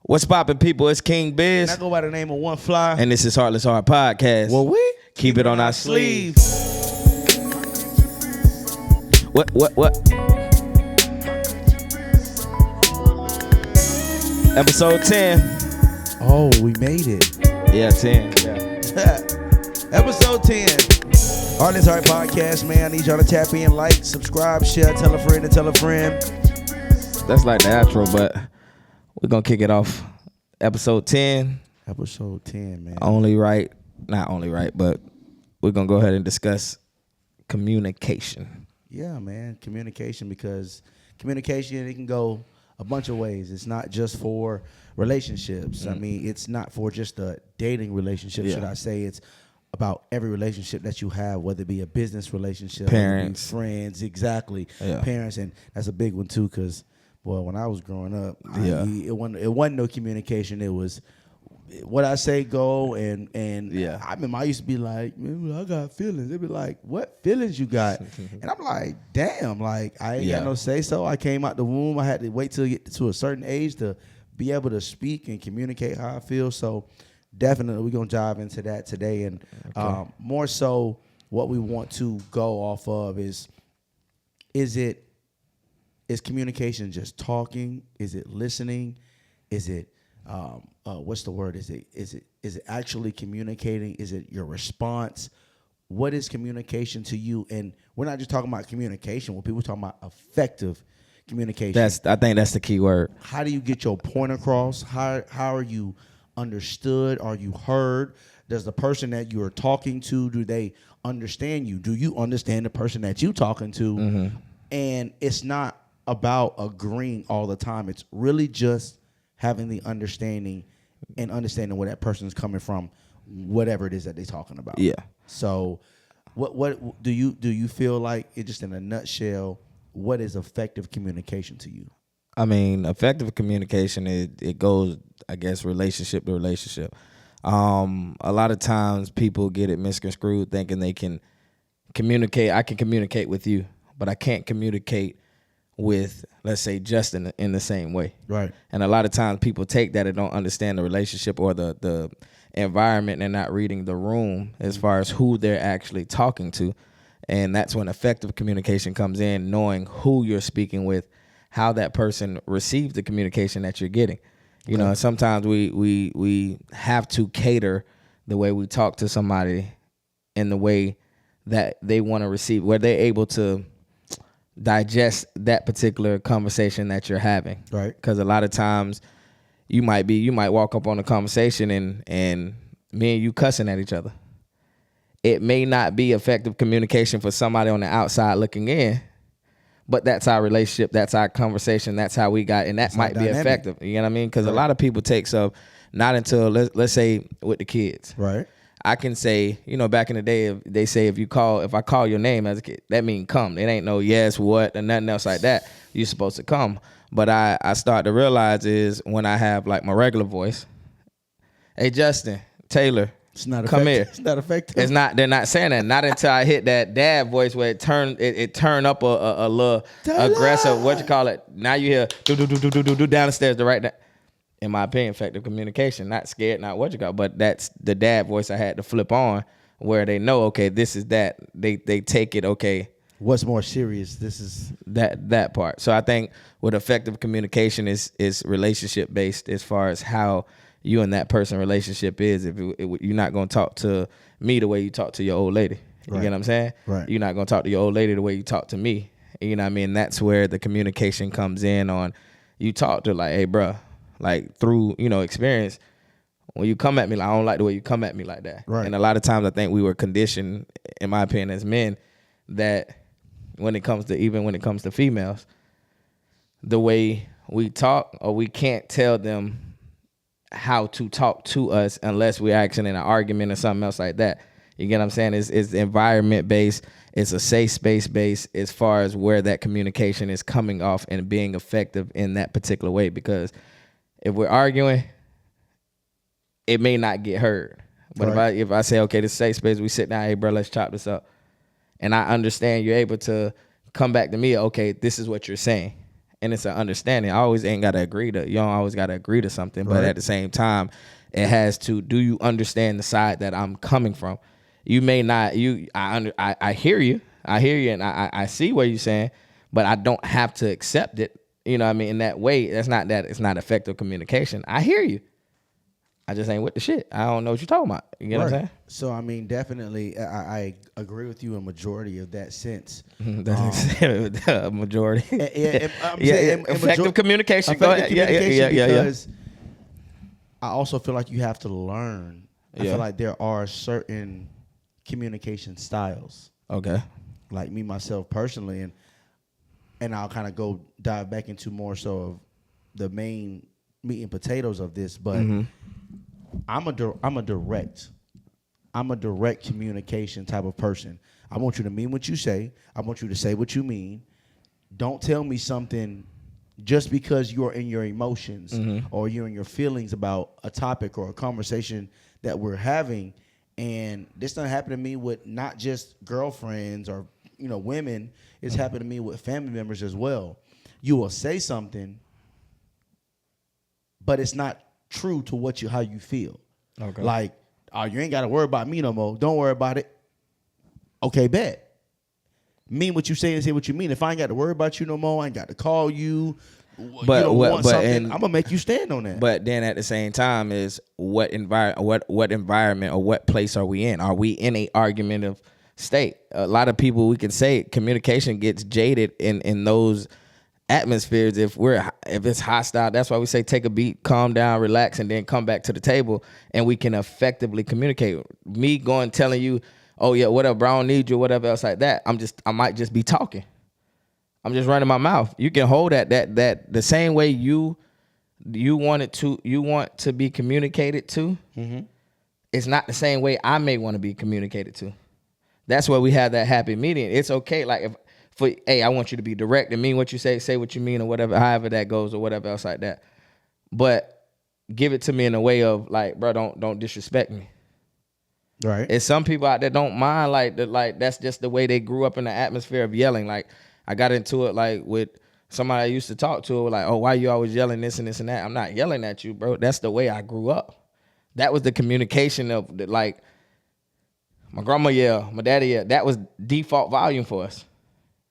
What's poppin', people? It's Kyng Byzz. And I go by the name of One Fly. And this is Heartless Heart Podcast. Well, we keep it on our sleeve. What? Episode 10. Oh, we made it. Yeah, 10. Yeah. Episode 10. Heartless Heart Podcast, man. I need y'all to tap in, like, subscribe, share, tell a friend to tell a friend. That's like the outro, but we're going to kick it off. Episode 10. Episode 10, man. Not only right, but we're going to go ahead and discuss communication. Yeah, man. Communication, because communication, it can go a bunch of ways. It's not just for relationships. I mean, it's not for just a dating relationship, should I say. It's about every relationship that you have, whether it be a business relationship, parents, friends, exactly, parents, and that's a big one too. Because, boy, when I was growing up, it wasn't no communication. It was what I say go, and I remember I used to be like, man, I got feelings. They'd be like, what feelings you got? And I'm like, damn, like I ain't got no say so. I came out the womb. I had to wait till I get to a certain age to be able to speak and communicate how I feel. So definitely we're gonna dive into that today, and more so what we want to go off of is communication just talking? Is it listening? Is it what's the word? Is it actually communicating? Is it your response? What is communication to you? And we're not just talking about communication. When people talking about effective communication, I think that's the key word. How do you get your point across? How are you understood? Are you heard? Does the person that you are talking to, do they understand you? Do you understand the person that you talking to? Mm-hmm. And it's not about agreeing all the time. It's really just having the understanding and understanding where that person is coming from, whatever it is that they're talking about. Yeah. So what do you feel like, it just in a nutshell, what is effective communication to you? I mean, effective communication, it goes, I guess, relationship to relationship. A lot of times people get it misconstrued thinking they can communicate. I can communicate with you, but I can't communicate with, let's say, Justin in the same way. Right. And a lot of times people take that and don't understand the relationship or the environment, and not reading the room as far as who they're actually talking to. And that's when effective communication comes in, knowing who you're speaking with, how that person receives the communication that you're getting. You know, sometimes we have to cater the way we talk to somebody in the way that they want to receive, where they're able to digest that particular conversation that you're having. Right. Because a lot of times you might walk up on a conversation and me and you cussing at each other. It may not be effective communication for somebody on the outside looking in, but that's our relationship, that's our conversation, that's how we got, and that might be effective. You know what I mean? Because a lot of people take stuff not until, let's say, with the kids. Right. I can say, you know, back in the day, they say if I call your name as a kid, that means come. It ain't no yes, what, and nothing else like that. You're supposed to come. But I start to realize is when I have like my regular voice, hey Justin, Taylor, it's not come effective. here. It's not effective. It's not. They're not saying that. Not until I hit that dad voice where it turn up a little aggressive. What you call it? Now you hear do down the stairs. In my opinion, effective communication. Not scared. Not what you call. But that's the dad voice I had to flip on, where they know, okay, this is that. They take it, okay. What's more serious? This is that part. So I think with effective communication is relationship based as far as how you and that person relationship is. If you're not going to talk to me the way you talk to your old lady. You get what I'm saying? Right. You're not going to talk to your old lady the way you talk to me. You know what I mean? That's where the communication comes in on. You talk to like, hey, bro, like through, you know, experience, when you come at me, like, I don't like the way you come at me like that. Right. And a lot of times I think we were conditioned, in my opinion, as men, that when it comes to females, the way we talk, or we can't tell them how to talk to us unless we're actually in an argument or something else like that. You get what I'm saying? It's environment based. It's a safe space based as far as where that communication is coming off and being effective in that particular way. Because if we're arguing, it may not get heard. But if I say, okay, this safe space, we sit down, hey bro, let's chop this up, and I understand you're able to come back to me, okay, this is what you're saying. and it's an understanding. I always ain't gotta agree to. You don't always gotta agree to something, but at the same time, it has to. Do you understand the side that I'm coming from? You may not. I hear you. I hear you, and I see what you're saying, but I don't have to accept it. You know what I mean? In that way, it's not effective communication. I hear you. I just ain't with the shit. I don't know what you're talking about. You get what I'm saying? So, I mean, definitely, I agree with you in majority of that sense. A majority. Effective communication. Because I also feel like you have to learn. I feel like there are certain communication styles. Okay. Like me, myself, personally, and I'll kind of dive back into more so of the main meat and potatoes of this, but I'm a direct communication type of person. I want you to mean what you say. I want you to say what you mean. Don't tell me something just because you're in your emotions or you're in your feelings about a topic or a conversation that we're having. And this doesn't happen to me with not just girlfriends or women. It's happened to me with family members as well. You will say something, but it's not true to how you feel. Okay. Like, oh, you ain't got to worry about me no more. Don't worry about it. Okay, bet. Mean what you say and say what you mean. If I ain't got to worry about you no more, I ain't got to call you. But I'm gonna make you stand on that. But then at the same time, is what environment or what place are we in? Are we in a argumentative state? A lot of people, we can say communication gets jaded in those atmospheres if it's hostile. That's why we say take a beat, calm down, relax, and then come back to the table, and we can effectively communicate. Me going telling you, oh yeah, whatever, bro, I don't need you, whatever else like that. I might just be talking. I'm just running my mouth. You can hold that the same way you want to be communicated to. It's not the same way I may want to be communicated to. That's why we have that happy medium. It's okay, like I want you to be direct and mean what you say what you mean, or whatever, however that goes, or whatever else like that. But give it to me in a way of like, bro, don't disrespect me. Right. It's some people out there don't mind like that's just the way they grew up in the atmosphere of yelling. Like I got into it like with somebody I used to talk to, like, oh, why you always yelling this and this and that? I'm not yelling at you, bro. That's the way I grew up. That was the communication of like my grandma yell, my daddy yell. That was default volume for us.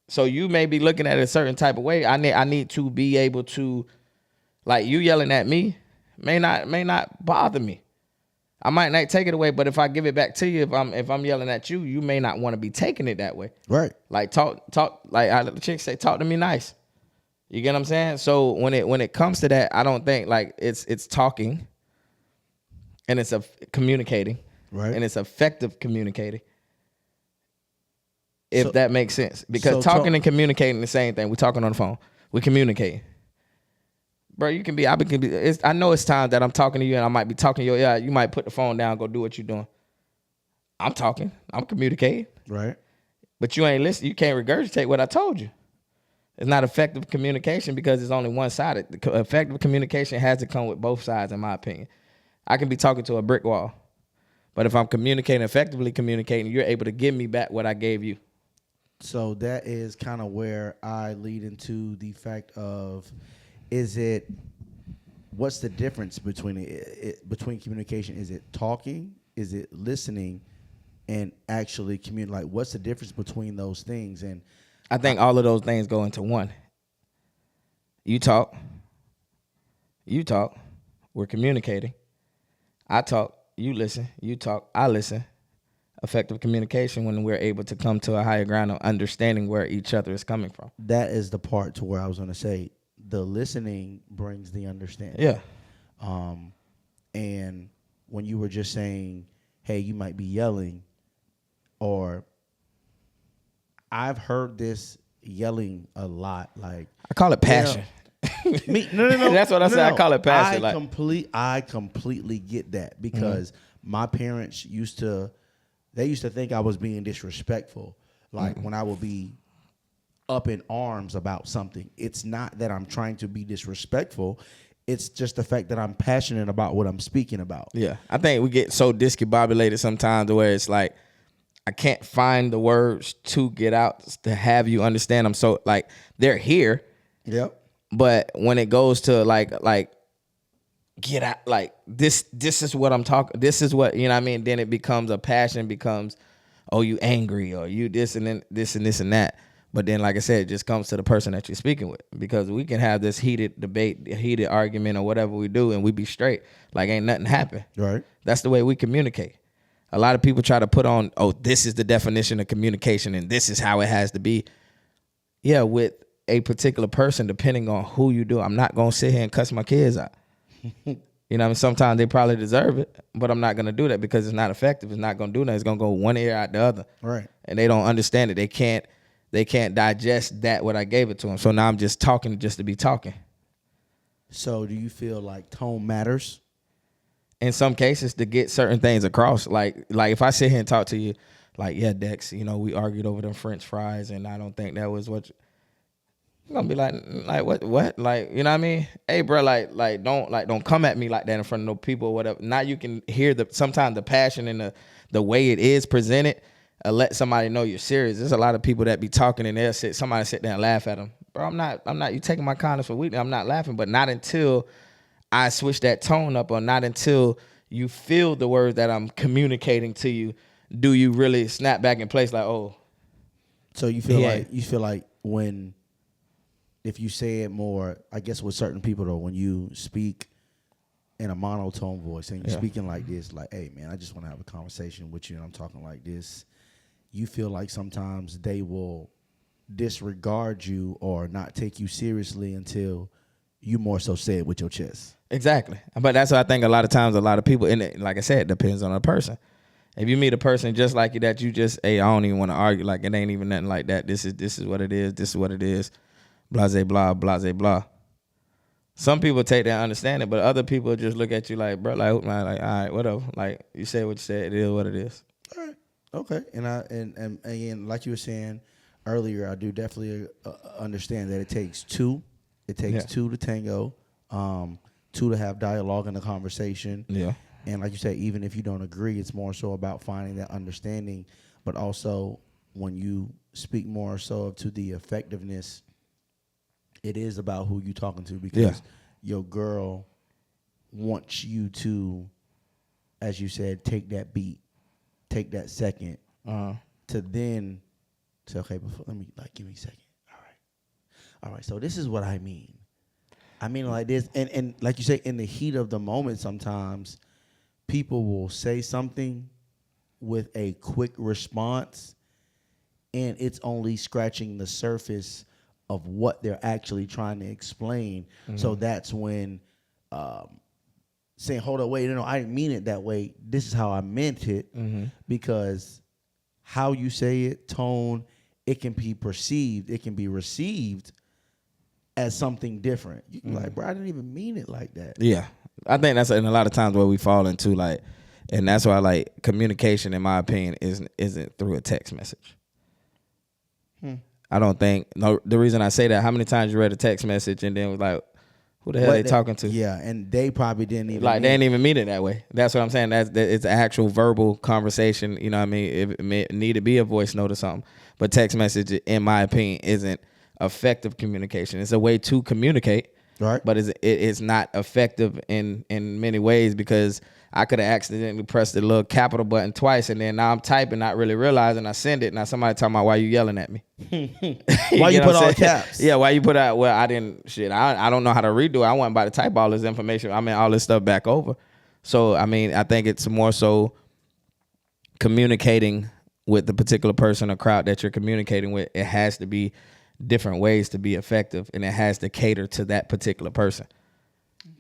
So you may be looking at it a certain type of way. I need to be able to, like, you yelling at me may not bother me. I might not take it away, but if I give it back to you, if I'm yelling at you, you may not want to be taking it that way. Right. Like talk like I let the chick say, talk to me nice. You get what I'm saying? So when it comes to that, I don't think like it's talking, and it's communicating, right? And it's effective communicating. If that makes sense. Because talking and communicating the same thing. We're talking on the phone. We're communicating. Bro, I know it's times that I'm talking to you and I might be talking to you. Yeah, you might put the phone down, go do what you're doing. I'm talking. I'm communicating. Right. But you ain't listening. You can't regurgitate what I told you. It's not effective communication because it's only one-sided. The effective communication has to come with both sides, in my opinion. I can be talking to a brick wall. But if I'm effectively communicating, you're able to give me back what I gave you. So that is kind of where I lead into the fact of, what's the difference between communication? Is it talking? Is it listening? And actually communicate? Like, what's the difference between those things? And I think all of those things go into one. You talk, we're communicating. I talk, you listen. You talk, I listen. Effective communication when we're able to come to a higher ground of understanding where each other is coming from. That is the part to where I was going to say the listening brings the understanding. Yeah. And when you were just saying, hey, you might be yelling, or I've heard this yelling a lot. Like, I call it passion. No. That's what I say. I call it passion. I completely get that because my parents used to think I was being disrespectful. Like when I would be up in arms about something. It's not that I'm trying to be disrespectful. It's just the fact that I'm passionate about what I'm speaking about. Yeah. I think we get so discombobulated sometimes where it's like, I can't find the words to get out to have you understand them. So like they're here. Yep. But when it goes to like get out, like this is what I'm talking, this is what, you know what I mean? Then it becomes a passion, becomes, oh, you angry, or you this and then this and this and that. But then, like I said, it just comes to the person that you're speaking with, because we can have this heated debate, heated argument, or whatever we do, and we be straight, like ain't nothing happen. Right. That's the way we communicate. A lot of people try to put on, oh, this is the definition of communication, and this is how it has to be. Yeah, with a particular person, depending on who you do, I'm not gonna sit here and cuss my kids out. You know what I mean? Sometimes they probably deserve it, but I'm not gonna do that because it's not effective. It's not gonna do that. It's gonna go one ear out the other. Right. And they don't understand it. They can't digest that what I gave it to them. So now I'm just talking just to be talking. So do you feel like tone matters? In some cases, to get certain things across. Like if I sit here and talk to you, like, yeah, Dex, you know, we argued over them French fries, and I don't think that was what you're gonna be like what? Like, you know what I mean? Hey, bro, like don't come at me like that in front of no people or whatever. Now you can hear sometimes the passion and the way it is presented. Let somebody know you're serious. There's a lot of people that be talking and somebody sit there and laugh at them. Bro, I'm not. You taking my kindness for weakness. I'm not laughing, but not until I switch that tone up, or not until you feel the words that I'm communicating to you, do you really snap back in place like, oh. So you feel like when, if you say it more, I guess with certain people though, when you speak in a monotone voice and you're speaking like this, like, hey man, I just want to have a conversation with you and I'm talking like this, you feel like sometimes they will disregard you or not take you seriously until you more so say it with your chest. Exactly. But that's what I think a lot of times, a lot of people, and like I said, it depends on the person. If you meet a person just like you that you just, hey, I don't even want to argue, like it ain't even nothing like that. This is what it is. This is what it is. Blase, blah, blase, blah. Some people take that understanding, but other people just look at you like, bro, like, man, like, all right, whatever. Like, you say what you said, it is what it is. All right. Okay. And again, like you were saying earlier, I do definitely understand that it takes two. It takes two to tango, two to have dialogue in the conversation. Yeah. And like you said, even if you don't agree, it's more so about finding that understanding. But also, when you speak more so to the effectiveness, it is about who you're talking to, because your girl wants you to, as you said, take that beat, take that second to then say, okay, let me, like, give me a second. All right, so this is what I mean. I mean like this. And like you say, in the heat of the moment, sometimes people will say something with a quick response, and it's only scratching the surface of what they're actually trying to explain. Mm-hmm. So that's when saying, hold up, wait, no, I didn't mean it that way. This is how I meant it. Mm-hmm. Because how you say it, tone, it can be perceived, it can be received as something different. You can be like, bro, I didn't even mean it like that. Yeah. I think that's in a lot of times where we fall into, like, and that's why, like, communication, in my opinion, isn't through a text message. I don't think, no, the reason I say that, how many times you read a text message and then was like, who the hell they talking to? Yeah, and they probably didn't even they didn't even mean it that way. That's what I'm saying. That it's an actual verbal conversation. You know what I mean? It may need to be a voice note or something. But text message, in my opinion, isn't effective communication. It's a way to communicate, right? But it's not effective in many ways, because I could have accidentally pressed the little capital button twice, and then now I'm typing, not really realizing I send it. Now somebody talking about, why you yelling at me? Why you put all caps? Yeah, why you put out? Well, I didn't. Shit, I don't know how to redo it. I wasn't about to type all this information. I mean, all this stuff back over. So I mean, I think it's more so communicating with the particular person or crowd that you're communicating with. It has to be different ways to be effective, and it has to cater to that particular person.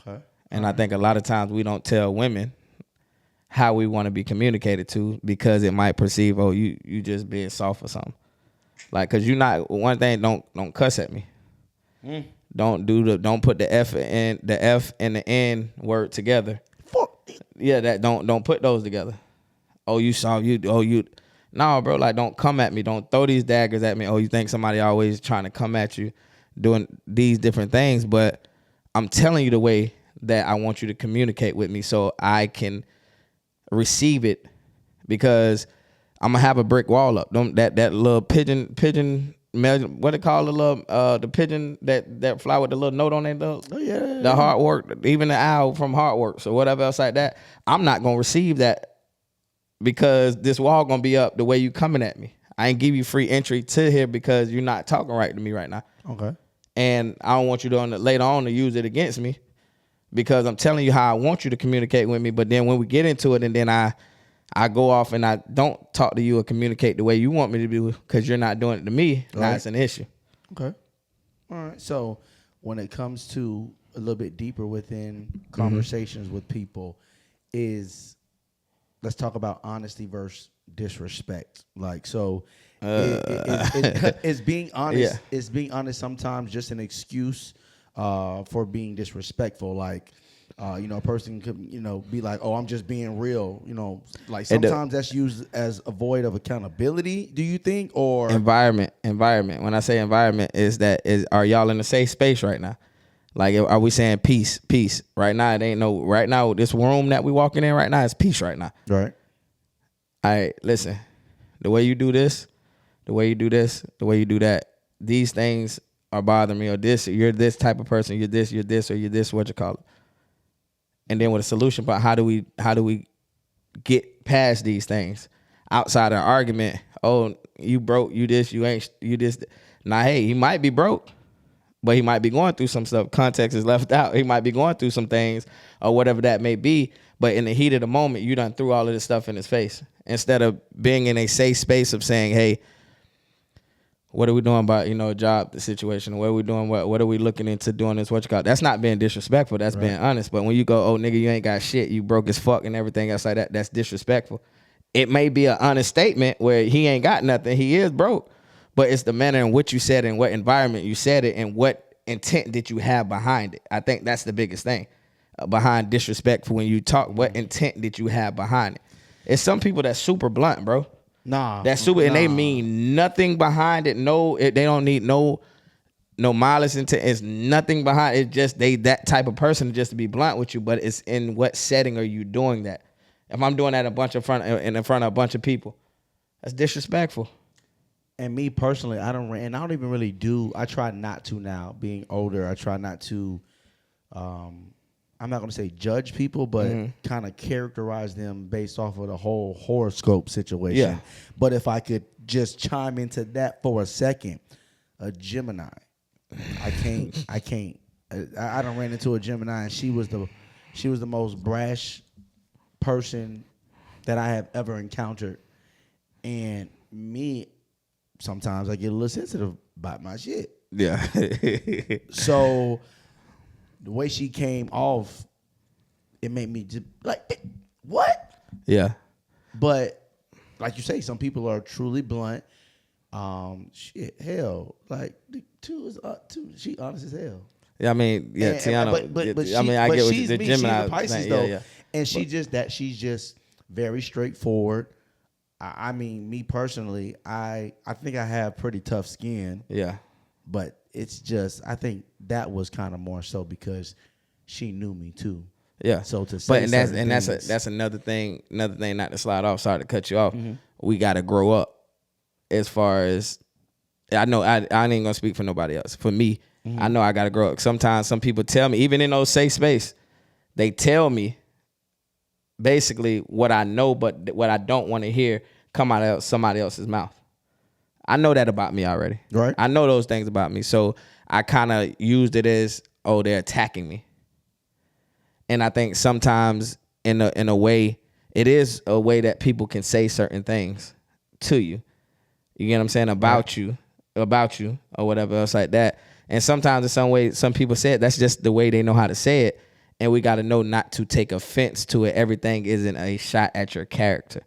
Okay. And I think a lot of times we don't tell women how we want to be communicated to, because it might perceive, oh, you just being soft or something. Like, cause you're not, one thing, don't cuss at me. Don't put the F and the N word together. Yeah, don't put those together. Oh, you soft, no, bro, like, don't come at me. Don't throw these daggers at me. Oh, you think somebody always trying to come at you doing these different things, but I'm telling you the way that I want you to communicate with me so I can receive it, because I'm gonna have a brick wall up. That little pigeon what they call the little the pigeon that fly with the little note on it though. Oh yeah. The hard work, even the owl from hard work, so whatever else like that. I'm not gonna receive that because this wall gonna be up the way you coming at me. I ain't give you free entry to here because you're not talking right to me right now. Okay. And I don't want you to later on to use it against me because I'm telling you how I want you to communicate with me. But then when we get into it and then I go off and I don't talk to you or communicate the way you want me to do because you're not doing it to me, now it's an issue. Okay. All right. So when it comes to a little bit deeper within conversations with people let's talk about honesty versus disrespect. Like, so is being honest, is being honest sometimes just an excuse for being disrespectful? Like, a person could, be like, oh, I'm just being real. Like sometimes that's used as a void of accountability, do you think? Or environment. When I say environment are y'all in a safe space right now? Like, are we saying peace? Right now, it ain't no, right now, this room that we walking in right now is peace right now. Right. All right, listen, the way you do this, the way you do this, the way you do that, these things are bothering me, or you're this type of person, you're this, or you're this, what you call it. And then with a solution, but how do we get past these things outside of argument? Oh, you broke, you this, you ain't, you this. Now, hey, he might be broke, but he might be going through some stuff. Context is left out. He might be going through some things or whatever that may be. But in the heat of the moment, you done threw all of this stuff in his face. Instead of being in a safe space of saying, hey, what are we doing about, a job situation? What are we doing? What are we looking into doing this? What you call it? That's not being disrespectful. That's being honest. But when you go, oh, nigga, you ain't got shit. You broke as fuck and everything else like that. That's disrespectful. It may be an honest statement where he ain't got nothing. He is broke. But it's the manner in which you said it and what environment you said it and what intent did you have behind it. I think that's the biggest thing behind disrespectful when you talk. What intent did you have behind it? It's some people that's super blunt, bro. That's super, and they mean nothing behind it. They don't need no malice intent. It's nothing behind it. It's just they that type of person just to be blunt with you. But it's in what setting are you doing that? If I'm doing that in front of a bunch of people, that's disrespectful. And me personally, I don't even really do. I try not to now. Being older, I try not to. I'm not going to say judge people, but kind of characterize them based off of the whole horoscope situation. Yeah. But if I could just chime into that for a second, a Gemini, I can't. I done ran into a Gemini, and she was the most brash person that I have ever encountered. And me, sometimes I get a little sensitive about my shit. Yeah. So the way she came off, it made me just like, what? Yeah. But like you say, some people are truly blunt. Hell, like she honest as hell. Yeah, I mean, yeah, Tiana. I get what the Gemini. She's a Pisces though, yeah. And she's just very straightforward. I mean, me personally, I think I have pretty tough skin. Yeah. But it's just, I think that was kind of more so because she knew me too. Yeah. So to say, that's another thing. Another thing, not to slide off. Sorry to cut you off. Mm-hmm. We got to grow up. As far as I know, I ain't gonna speak for nobody else. For me, I know I got to grow up. Sometimes some people tell me, even in those safe space, they tell me basically what I know, but what I don't want to hear come out of somebody else's mouth. I know that about me already. Right. I know those things about me. So I kind of used it as, oh, they're attacking me. And I think sometimes in a way, it is a way that people can say certain things to you. You get what I'm saying? About you, or whatever else like that. And sometimes in some way, some people say it, that's just the way they know how to say it. And we got to know not to take offense to it. Everything isn't a shot at your character.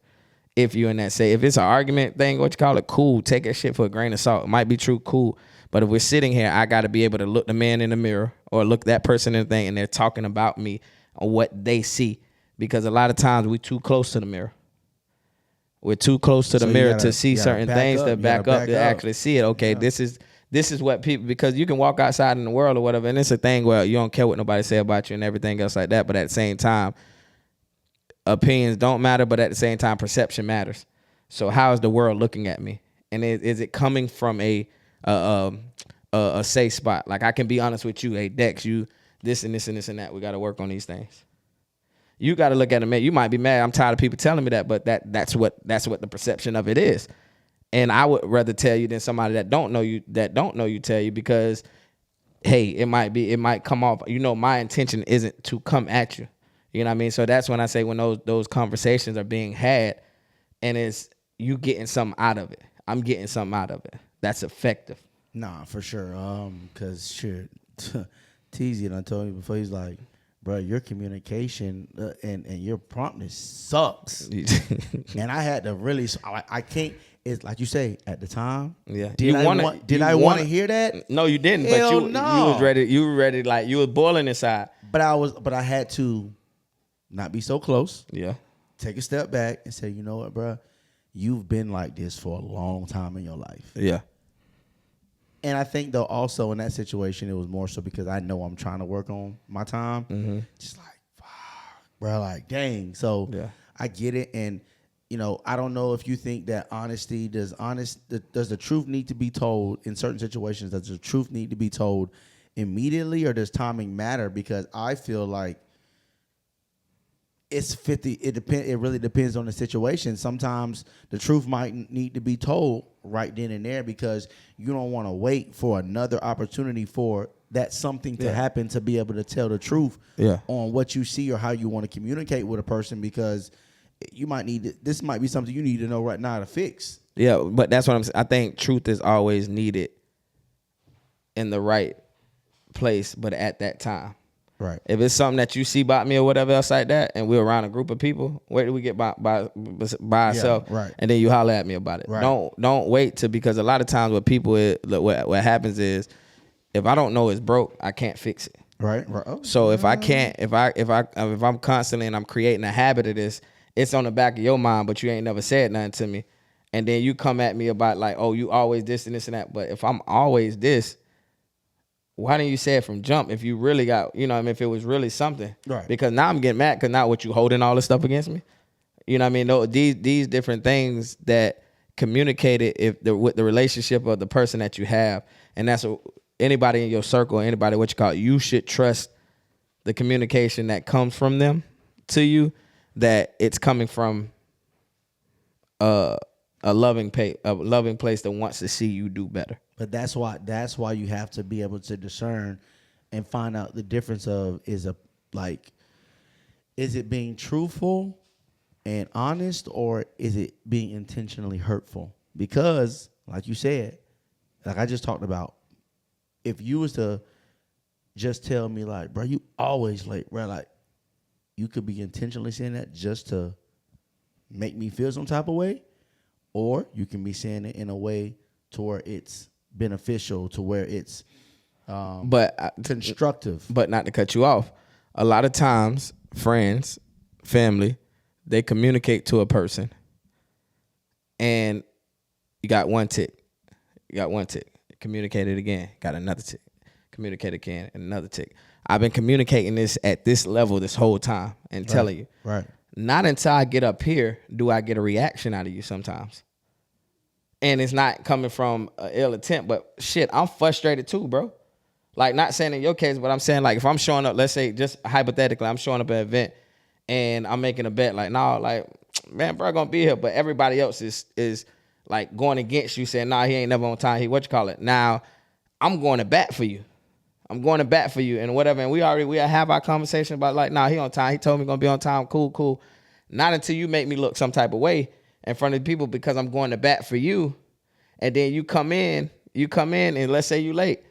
If you're in that if it's an argument thing, what you call it, cool. Take that shit for a grain of salt. It might be true, cool. But if we're sitting here, I got to be able to look the man in the mirror or look that person in the thing and they're talking about me or what they see. Because a lot of times we're too close to the mirror. We're too close to the mirror to see certain things to back up to actually see it. Okay, this is what people, because you can walk outside in the world or whatever, and it's a thing where you don't care what nobody say about you and everything else like that. But at the same time, opinions don't matter, but at the same time, perception matters. So how is the world looking at me? And is it coming from a a safe spot. Like I can be honest with you. Hey, Dex, you this and this and this and that. We got to work on these things. You got to look at it, man. You might be mad. I'm tired of people telling me that, but that's what the perception of it is. And I would rather tell you than somebody that don't know you tell you, because hey, it might come off. You know, my intention isn't to come at you. You know what I mean? So that's when I say when those conversations are being had, and it's you getting something out of it. I'm getting something out of it. That's effective. Nah, for sure. Cause shit, Teasy done told me before. He's like, bro, your communication and your promptness sucks. And I had to really. I can't. It's like you say at the time. Yeah. Did I want to hear that? No, you didn't. Hell but you no. was ready. You were ready. Like you were boiling inside. But I had to not be so close. Yeah. Take a step back and say, you know what, bro? You've been like this for a long time in your life. Yeah. And I think though also in that situation it was more so because I know I'm trying to work on my time. Mm-hmm. Just like, fuck, bro, like dang. So yeah. I get it, and you know, I don't know if you think that honesty does the truth need to be told in certain situations? Does the truth need to be told immediately, or does timing matter? Because I feel like it's 50. It really depends on the situation. Sometimes the truth might need to be told right then and there because you don't want to wait for another opportunity for that something to happen to be able to tell the truth on what you see or how you want to communicate with a person, because you might need this might be something you need to know right now to fix. Yeah, but that's what I'm saying. I think truth is always needed in the right place, but at that time. Right. If it's something that you see about me or whatever else like that, and we're around a group of people, where do we get by ourselves? Yeah, right. And then you holler at me about it. Right. Don't wait to, because a lot of times what happens is, if I don't know it's broke, I can't fix it. Right. Right. Oh, so if I'm constantly and I'm creating a habit of this, it's on the back of your mind, but you ain't never said nothing to me, and then you come at me about like, oh, you always this and this and that. But if I'm always this, why didn't you say it from jump if you really got, you know what I mean, if it was really something? Right. Because now I'm getting mad because now what, you holding all this stuff against me? You know what I mean? These different things that communicated with the relationship of the person that you have, and that's anybody in your circle, anybody what you call it, you should trust the communication that comes from them to you, that it's coming from a loving place that wants to see you do better. But that's why you have to be able to discern and find out the difference of is it being truthful and honest, or is it being intentionally hurtful? Because like you said, like I just talked about, if you was to just tell me like, bro, you always late, bro, like you could be intentionally saying that just to make me feel some type of way, or you can be saying it in a way to where it's beneficial, to where it's constructive. But not to cut you off, a lot of times friends, family, they communicate to a person, and you got one tick, communicate it again, got another tick, communicate again, and another tick. I've been communicating this at this level this whole time and telling you. Right. Not until I get up here do I get a reaction out of you sometimes. And it's not coming from an ill intent, but shit, I'm frustrated too, bro. Like, not saying in your case, but I'm saying like if I'm showing up, let's say just hypothetically, I'm showing up at an event and I'm making a bet like, nah, like, man, bro, gonna be here. But everybody else is like going against you, saying, nah, he ain't never on time. Now, I'm going to bat for you. And whatever. And we have our conversation about like, nah, he on time. He told me gonna be on time. Cool. Not until you make me look some type of way in front of people because I'm going to bat for you. And then you come in and let's say you late.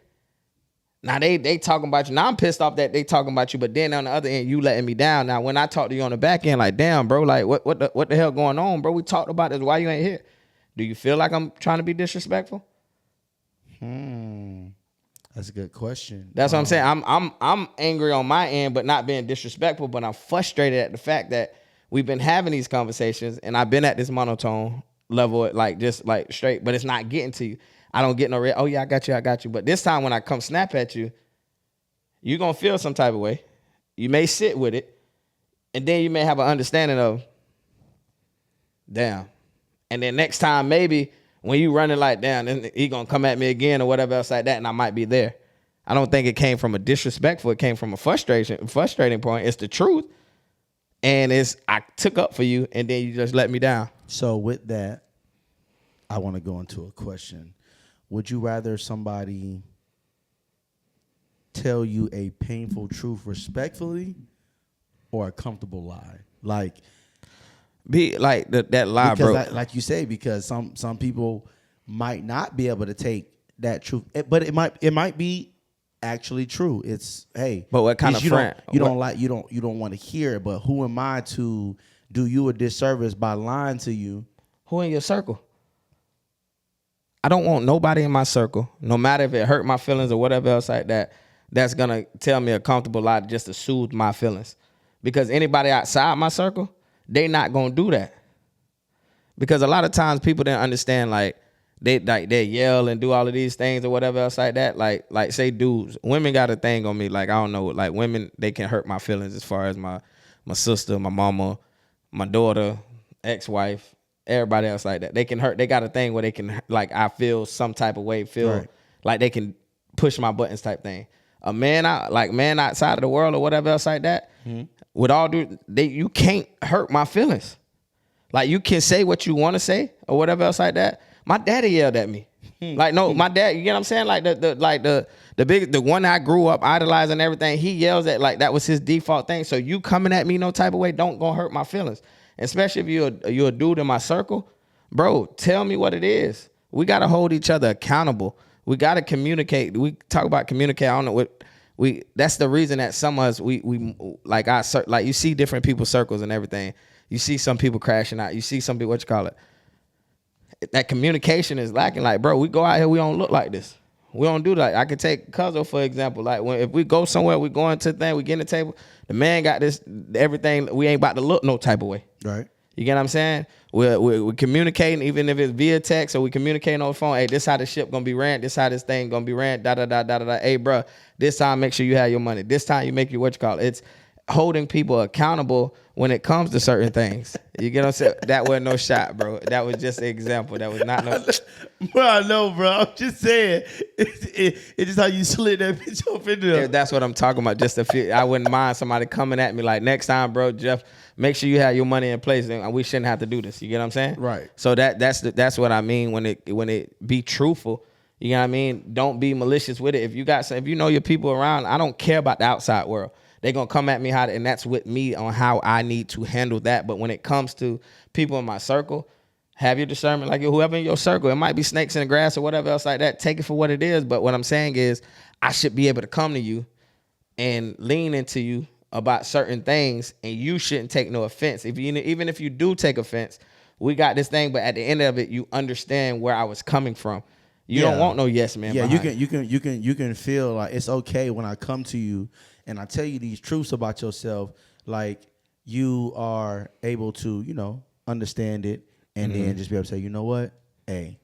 Now they talking about you. Now I'm pissed off that they talking about you, but then on the other end, you letting me down. Now when I talk to you on the back end, like, damn, bro, like what the hell going on, bro? We talked about this. Why you ain't here? Do you feel like I'm trying to be disrespectful? That's a good question. That's what I'm saying. I'm angry on my end, but not being disrespectful. But I'm frustrated at the fact that we've been having these conversations, and I've been at this monotone level, like just like straight, but it's not getting to you. I don't get no oh yeah, I got you. But this time when I come snap at you, you're gonna feel some type of way. You may sit with it, and then you may have an understanding of, damn. And then next time maybe when you running like down, then he gonna come at me again or whatever else like that, and I might be there. I don't think it came from a disrespectful. It came from a frustrating point. It's the truth, and I took up for you, and then you just let me down. So with that, I want to go into a question. Would you rather somebody tell you a painful truth respectfully or a comfortable lie? Like, be like that lie, because bro. like you say, because some people might not be able to take that truth, but it might be actually true. It's, hey, but what kind of friend you don't want to hear it? But who am I to do you a disservice by lying to you? Who in your circle? I don't want nobody in my circle, no matter if it hurt my feelings or whatever else like that, that's gonna tell me a comfortable lie just to soothe my feelings. Because anybody outside my circle, they not gonna do that. Because a lot of times people didn't understand, like they yell and do all of these things or whatever else like that. Like say dudes, women got a thing on me. Like, I don't know, like women, they can hurt my feelings as far as my sister, my mama, my daughter, ex-wife, everybody else like that. They can hurt. They got a thing where they can, like, I feel some type of way, feel like they can push my buttons type thing. A man outside of the world or whatever else like that, with all due, you can't hurt my feelings. Like, you can say what you want to say or whatever else like that. My daddy yelled at me. Like, no, my dad, you get what I'm saying? Like the one I grew up idolizing and everything, he yells at, like, that was his default thing. So you coming at me no type of way, don't gonna hurt my feelings. Especially if you're a dude in my circle, bro, tell me what it is. We gotta hold each other accountable. We gotta communicate. We talk about communicate. I don't know what that's the reason that some of us we like you see different people's circles and everything. You see some people crashing out. You see some people, that communication is lacking. Like, bro, we go out here, we don't look like this. We don't do that. I could take Cuzzo, for example. Like, if we go somewhere, we go into the thing, we get in the table, the man got this, everything, we ain't about to look no type of way. Right. You get what I'm saying? We're communicating, even if it's via text or we communicating on the phone. Hey, this how the ship gonna be ran. This how this thing gonna be ran. Da da da da da da. Hey, bro, this time make sure you have your money. This time you make your It's holding people accountable when it comes to certain things. You get what I'm saying? That wasn't no shot, bro. That was just an example. That was not no. Bro, I know, bro. I'm just saying. It's just how you slid that bitch off into them. Yeah, that's what I'm talking about. Just I wouldn't mind somebody coming at me like, next time, bro, Jeff, make sure you have your money in place, and we shouldn't have to do this. You get what I'm saying? Right. So that's what I mean when it be truthful. You know what I mean? Don't be malicious with it. If you know your people around, I don't care about the outside world. They're going to come at me and that's with me on how I need to handle that. But when it comes to people in my circle, have your discernment. Like, whoever in your circle, it might be snakes in the grass or whatever else like that. Take it for what it is. But what I'm saying is, I should be able to come to you and lean into you about certain things, and you shouldn't take no offense. Even if you do take offense, we got this thing, but at the end of it, you understand where I was coming from. You don't want no yes man. Yeah, you can feel like it's okay when I come to you and I tell you these truths about yourself, like you are able to, understand it and then just be able to say, you know what? Hey,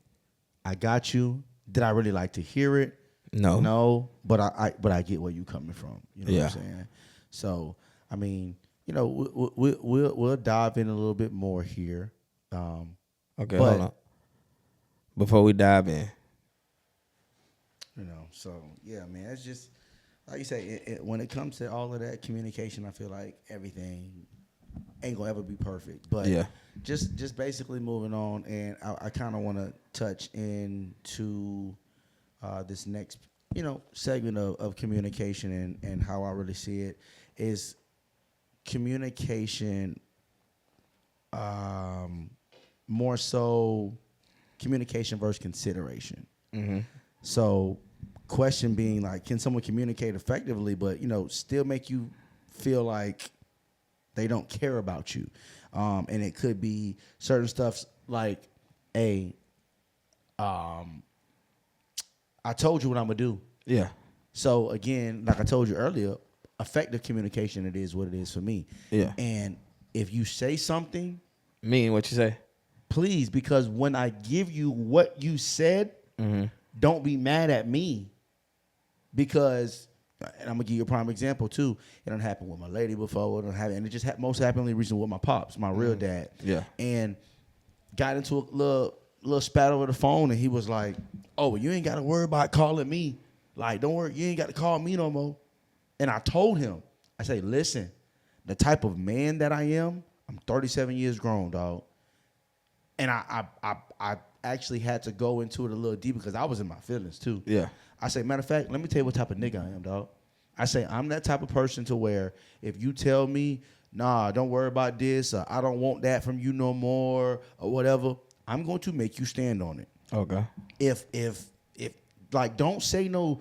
I got you. Did I really like to hear it? No, but I get where you coming from. You know what I'm saying? So, I mean, we'll dive in a little bit more here. Okay, hold on. Before we dive in. So yeah, man, it's just like you say. When it comes to all of that communication, I feel like everything ain't gonna ever be perfect. But just basically moving on, and I kind of want to touch into this next segment of communication and how I really see it is communication. More so, communication versus consideration. Mm-hmm. So, question being like, can someone communicate effectively, but still make you feel like they don't care about you? And it could be certain stuff like, hey, I told you what I'm gonna do. Yeah. So again, like I told you earlier, effective communication, it is what it is for me. Yeah. And if you say something, mean what you say, please, because when I give you what you said, don't be mad at me. Because, and I'm gonna give you a prime example too. It done happened with my lady before. And it just most happened recently with my pops, my real dad. Yeah. And got into a little little spat over the phone, and he was like, "Oh, well, you ain't got to worry about calling me. Like, don't worry, you ain't got to call me no more." And I told him, I say, "Listen, the type of man that I am, I'm 37 years grown, dog." And I actually had to go into it a little deeper because I was in my feelings too. Yeah. I say, matter of fact, let me tell you what type of nigga I am, dog. I say, I'm that type of person to where if you tell me, nah, don't worry about this, or I don't want that from you no more, or whatever, I'm going to make you stand on it. Okay. If like, don't say no,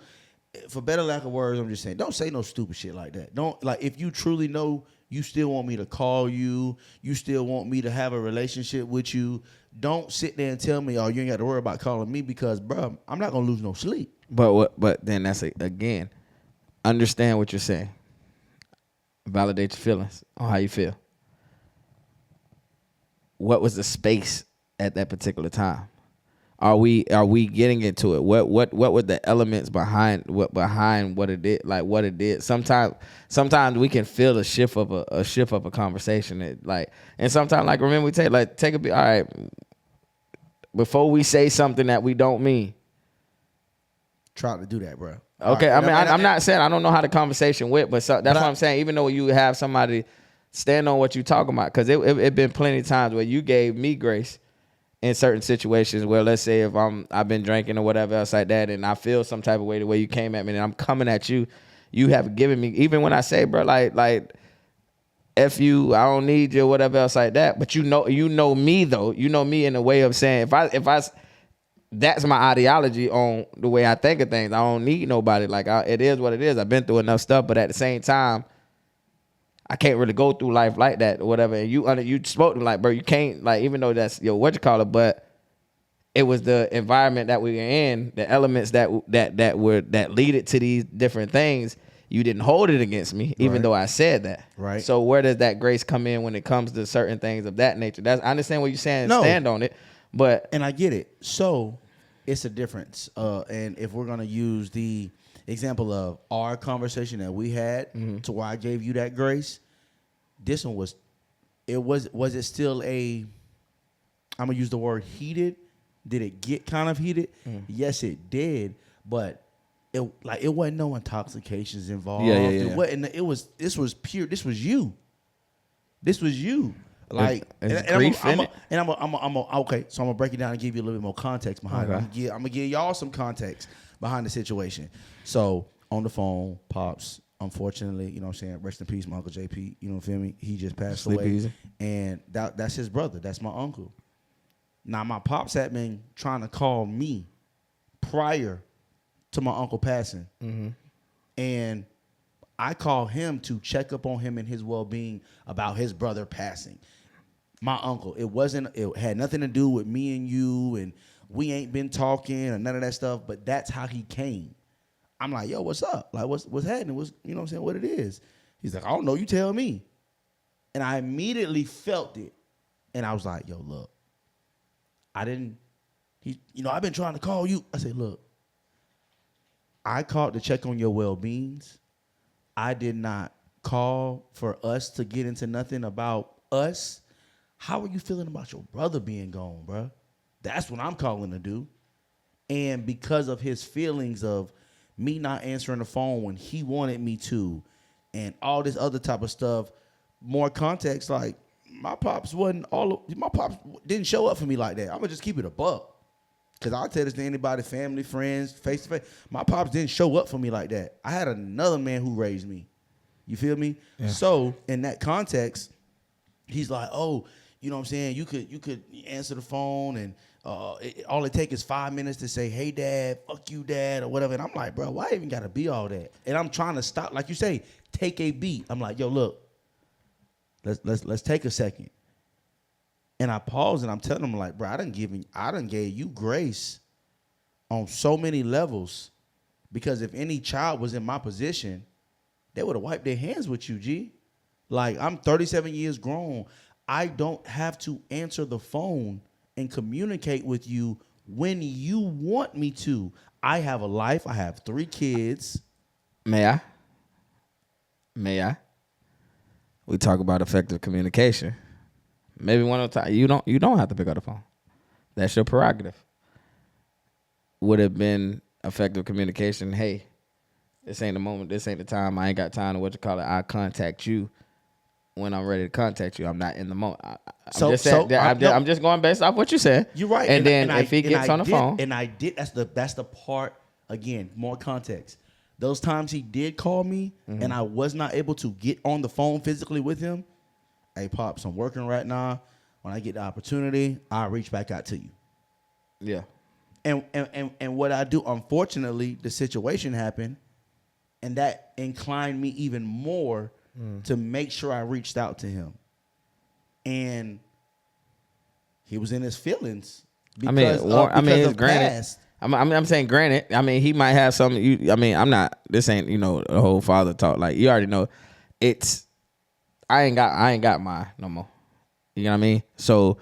for better lack of words, I'm just saying, don't say no stupid shit like that. Don't, like, if you truly know you still want me to call you, you still want me to have a relationship with you, don't sit there and tell me, oh, you ain't got to worry about calling me because, bro, I'm not going to lose no sleep. But then that's again, understand what you're saying. Validate your feelings on how you feel. What was the space at that particular time? Are we getting into it? What were the elements behind what it did? Like what it did. Sometimes we can feel a shift of a conversation. And sometimes like remember we take a bit. All right, before we say something that we don't mean. Try to do that, bro. Okay, right. I'm not saying I don't know how the conversation went, but that's what I'm saying. Even though you have somebody stand on what you're talking about, because it been plenty of times where you gave me grace in certain situations where, let's say if I've been drinking or whatever else like that, and I feel some type of way the way you came at me, and I'm coming at you, you have given me, even when I say, bro, like F you, I don't need you, or whatever else like that. But you know me though, you know me in a way of saying if I that's my ideology on the way I think of things. I don't need nobody. Like it is what it is. I've been through enough stuff, but at the same time, I can't really go through life like that or whatever. And you spoke to me like, bro, you can't, like, even though that's but it was the environment that we were in, the elements that lead it to these different things. You didn't hold it against me, even though I said that. Right. So where does that grace come in when it comes to certain things of that nature? I understand what you're saying. No. Stand on it, and I get it. So it's a difference. And if we're gonna use the example of our conversation that we had to where I gave you that grace, this one was it still I'm gonna use the word heated? Did it get kind of heated? Yes, it did, but it wasn't no intoxications involved. Yeah. It wasn't. This was pure. This was you. Like, okay, so I'm gonna break it down and give you a little bit more context behind it. I'm gonna give y'all some context behind the situation. So on the phone, Pops, unfortunately, you know what I'm saying, rest in peace, my Uncle JP, you know what I mean? He just passed away. Easy. And that's his brother. That's my uncle. Now, my Pops had been trying to call me prior to my uncle passing. And I called him to check up on him and his well-being about his brother passing. My uncle, it had nothing to do with me and you, and we ain't been talking or none of that stuff, but that's how he came. I'm like, yo, what's up? Like, what's happening? You know what I'm saying? What it is? He's like, I don't know. You tell me. And I immediately felt it. And I was like, yo, look, I've been trying to call you. I said, look, I called to check on your well-beings. I did not call for us to get into nothing about us. How are you feeling about your brother being gone, bro? That's what I'm calling to do. And because of his feelings of me not answering the phone when he wanted me to, and all this other type of stuff, more context, like my pops didn't show up for me like that. I'm gonna just keep it a buck. Cause I'll tell this to anybody, family, friends, face to face. My pops didn't show up for me like that. I had another man who raised me. You feel me? Yeah. So in that context, he's like, oh, you know what I'm saying? You could answer the phone and all it takes is 5 minutes to say, hey, Dad, fuck you, Dad, or whatever. And I'm like, bro, why even got to be all that? And I'm trying to stop, like you say, take a beat. I'm like, yo, look, let's take a second. And I pause and I'm telling him, like, bro, I done gave you grace on so many levels, because if any child was in my position, they would have wiped their hands with you, G. Like, I'm 37 years grown. I don't have to answer the phone and communicate with you when you want me to. I have a life. I have 3 kids. May I? We talk about effective communication. Maybe one of the time you don't have to pick up the phone. That's your prerogative. Would have been effective communication. Hey, this ain't the moment. This ain't the time. I ain't got time to I'll contact you when I'm ready to contact you. I'm not in the moment. I'm just going based off what you said. You're right. And then if he gets on the phone, and I did. That's the part. Again, more context. Those times he did call me, and I was not able to get on the phone physically with him. Hey, Pops, I'm working right now. When I get the opportunity, I'll reach back out to you. Yeah. And what I do, unfortunately, the situation happened, and that inclined me even more to make sure I reached out to him. And he was in his feelings because of past. I'm saying granted. I mean, he might have something. I'm not. This ain't the whole father talk. Like you already know, it's. I ain't got mine no more. You know what I mean? So,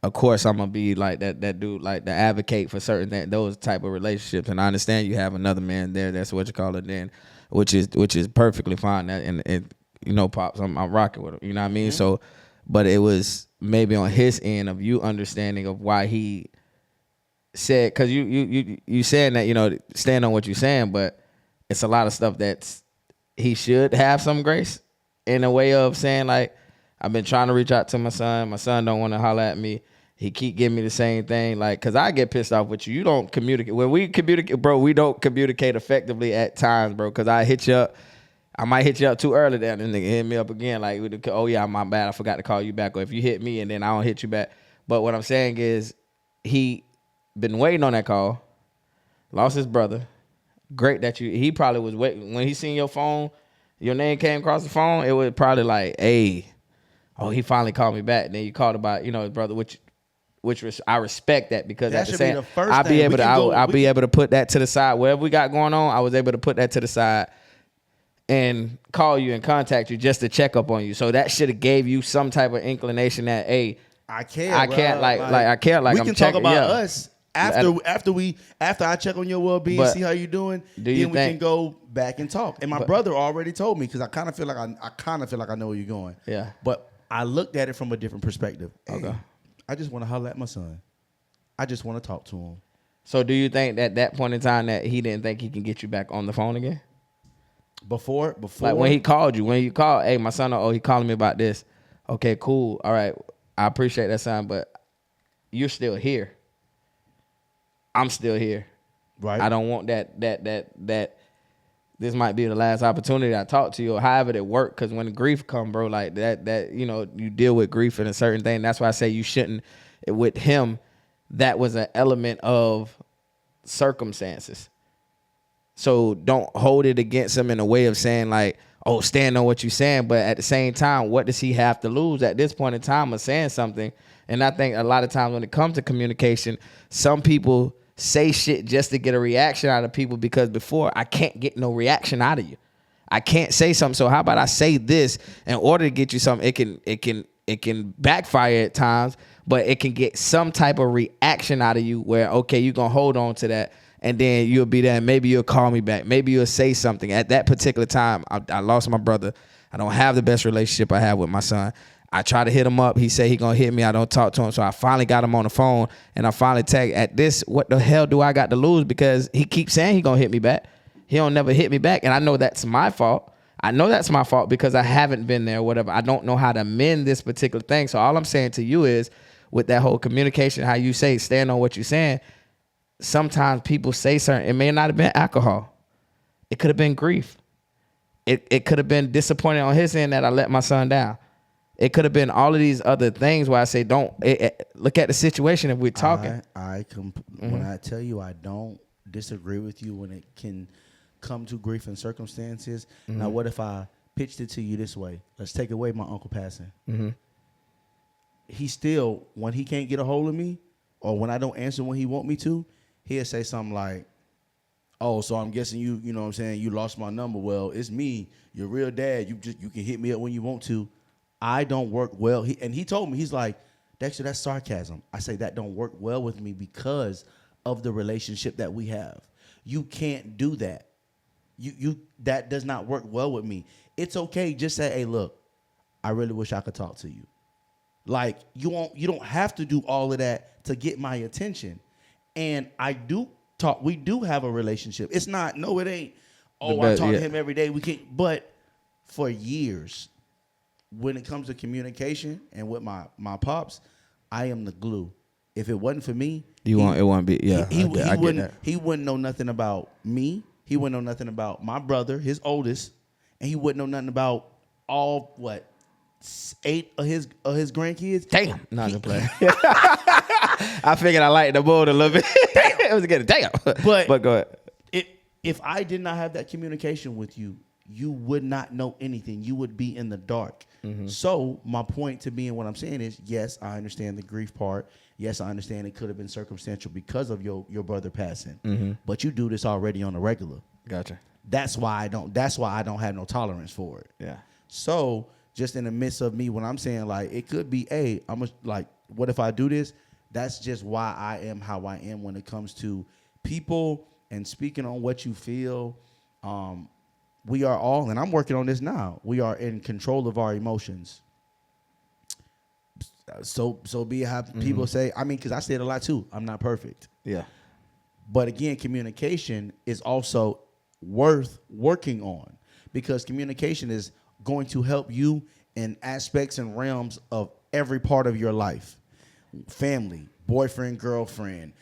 of course, I'm gonna be like that dude, like the advocate for certain those type of relationships. And I understand you have another man there. That's what you call it then, which is perfectly fine. And Pops, I'm rocking with him. You know what I mean? Mm-hmm. So, but it was maybe on his end of you understanding of why he said, because you saying that stand on what you're saying, but it's a lot of stuff that's he should have some grace in a way of saying like, I've been trying to reach out to my son. My son don't want to holler at me. He keep giving me the same thing. Like, because I get pissed off with you. You don't communicate. When we communicate, bro, we don't communicate effectively at times, bro. Because I hit you up. I might hit you up too early then, and nigga hit me up again. Like, oh, yeah, my bad. I forgot to call you back. Or if you hit me and then I don't hit you back. But what I'm saying is he been waiting on that call. Lost his brother. Great that he probably was waiting. When he seen your phone, your name came across the phone, it was probably like, hey, he finally called me back. And then you called about, his brother, which I respect that because that at the same be the first I'll be thing. I'll be able to put that to the side. Whatever we got going on, I was able to put that to the side and call you and contact you just to check up on you. So that should have gave you some type of inclination that, hey, I care. I care. Like we can talk about us after I check on your well-being, see how you doing. We can go back and talk. And my brother already told me because I kind of feel like I know where you're going. Yeah. But I looked at it from a different perspective. Okay. Hey, I just want to holler at my son. I just want to talk to him. So do you think that that point in time that he didn't think he can get you back on the phone again? Before like when he called you, hey, my son, he calling me about this. Okay, cool. All right. I appreciate that, son, but you're still here. I'm still here. Right. I don't want that this might be the last opportunity I talk to you or however it work. Because when the grief come, bro, like that you deal with grief in a certain thing. That's why I say you shouldn't. With him, that was an element of circumstances. So don't hold it against him in a way of saying like, oh, stand on what you're saying. But at the same time, what does he have to lose at this point in time of saying something? And I think a lot of times when it comes to communication, some people say shit just to get a reaction out of people because before I can't get no reaction out of you. I can't say something. So how about I say this in order to get you something? It can backfire at times, but it can get some type of reaction out of you where, okay, you're going to hold on to that. And then you'll be there and maybe you'll call me back. Maybe you'll say something. At that particular time, I lost my brother. I don't have the best relationship I have with my son. I try to hit him up. He said he going to hit me. I don't talk to him. So I finally got him on the phone and I finally tagged at this. What the hell do I got to lose? Because he keeps saying he going to hit me back. He don't never hit me back. And I know that's my fault. I know that's my fault because I haven't been there or whatever. I don't know how to mend this particular thing. So all I'm saying to you is with that whole communication, how you say stand on what you're saying, sometimes people say certain, it may not have been alcohol. It could have been grief. It could have been disappointing on his end that I let my son down. It could have been all of these other things where I say, don't look at the situation if we're talking. When I tell you I don't disagree with you when it can come to grief and circumstances. Mm-hmm. Now, what if I pitched it to you this way? Let's take away my uncle passing. Mm-hmm. He still, when he can't get a hold of me or when I don't answer when he want me to, he'll say something like, oh, so I'm guessing you know what I'm saying, you lost my number. Well, it's me, your real dad. You can hit me up when you want to. I don't work well. He told me, he's like, Dexter, that's sarcasm. I say that don't work well with me because of the relationship that we have. You can't do that. You that does not work well with me. It's okay. Just say, hey, look, I really wish I could talk to you. Like you don't have to do all of that to get my attention. And we do have a relationship. It's not, no, it ain't, I talk to him every day. We can't, but for years, when it comes to communication and with my pops, I am the glue. If it wasn't for me, it wouldn't be. Yeah, he wouldn't know nothing about me. He wouldn't know nothing about my brother, his oldest, and he wouldn't know nothing about all 8 of his grandkids. Damn, not to play. I figured I liked the board a little bit. It was good. Damn, but go ahead. If I did not have that communication with you, you would not know anything. You would be in the dark. Mm-hmm. So my point to being what I'm saying is, yes, I understand the grief part. Yes, I understand it could have been circumstantial because of your brother passing. Mm-hmm. But you do this already on a regular. Gotcha. That's why I don't have no tolerance for it. Yeah. So just in the midst of me, when I'm saying like it could be, hey, what if I do this? That's just why I am how I am when it comes to people and speaking on what you feel. We are all, and I'm working on this now, we are in control of our emotions. So be it how people say, because I say it a lot too, I'm not perfect. Yeah. But again, communication is also worth working on, because communication is going to help you in aspects and realms of every part of your life. Family, boyfriend, girlfriend,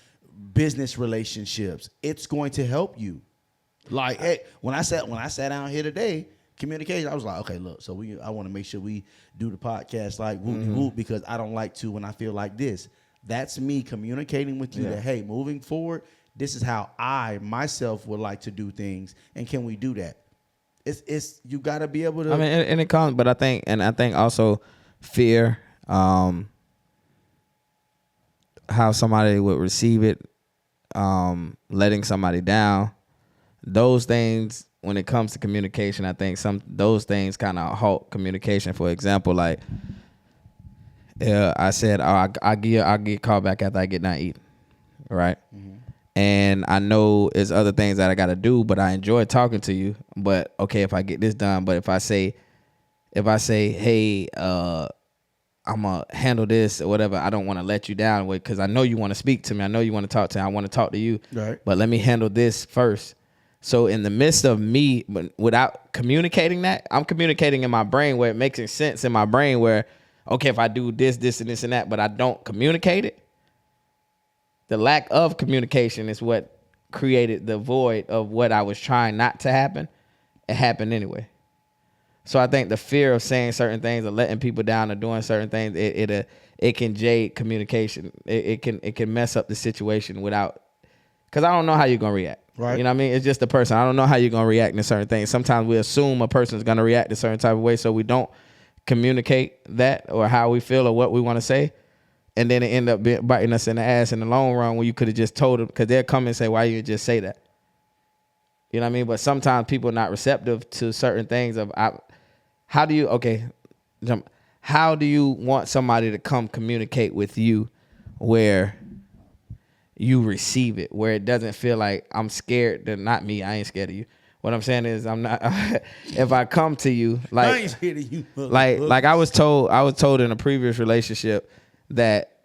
business relationships. It's going to help you. Like, hey, when I sat down here today, communication, I was like, okay, look, so I want to make sure we do the podcast like whoop because I don't like to when I feel like this. That's me communicating with you that, hey, moving forward, this is how I myself would like to do things, and can we do that? It's you got to be able to. And it comes, but I think also fear, how somebody would receive it, letting somebody down, those things. When it comes to communication, I think those things kind of halt communication. For example, like I said, I'll get called back after I get done eating, right? Mm-hmm. And I know it's other things that I got to do, but I enjoy talking to you. But okay, if I get this done, but if I say, hey, I'm gonna handle this or whatever, I don't want to let you down with, because I know you want to speak to me. I know you want to talk to me. I want to talk to you. Right. But let me handle this first. So in the midst of me, without communicating that, I'm communicating in my brain where it makes sense in my brain where, okay, if I do this, and this and that, but I don't communicate it, the lack of communication is what created the void of what I was trying not to happen. It happened anyway. So I think the fear of saying certain things or letting people down or doing certain things, it can jade communication. It can mess up the situation without, because I don't know how you're gonna react. Right. You know what I mean? It's just a person. I don't know how you're going to react to certain things. Sometimes we assume a person is going to react a certain type of way, so we don't communicate that or how we feel or what we want to say. And then it end up biting us in the ass in the long run when you could have just told them, because they'll come and say, why you just say that? You know what I mean? But sometimes people are not receptive to certain things. How do you want somebody to come communicate with you where you receive it, where it doesn't feel like I'm scared? Not me, I ain't scared of you. What I'm saying is, I'm not. If I come to you, like I ain't scared of you. Like I was told in a previous relationship that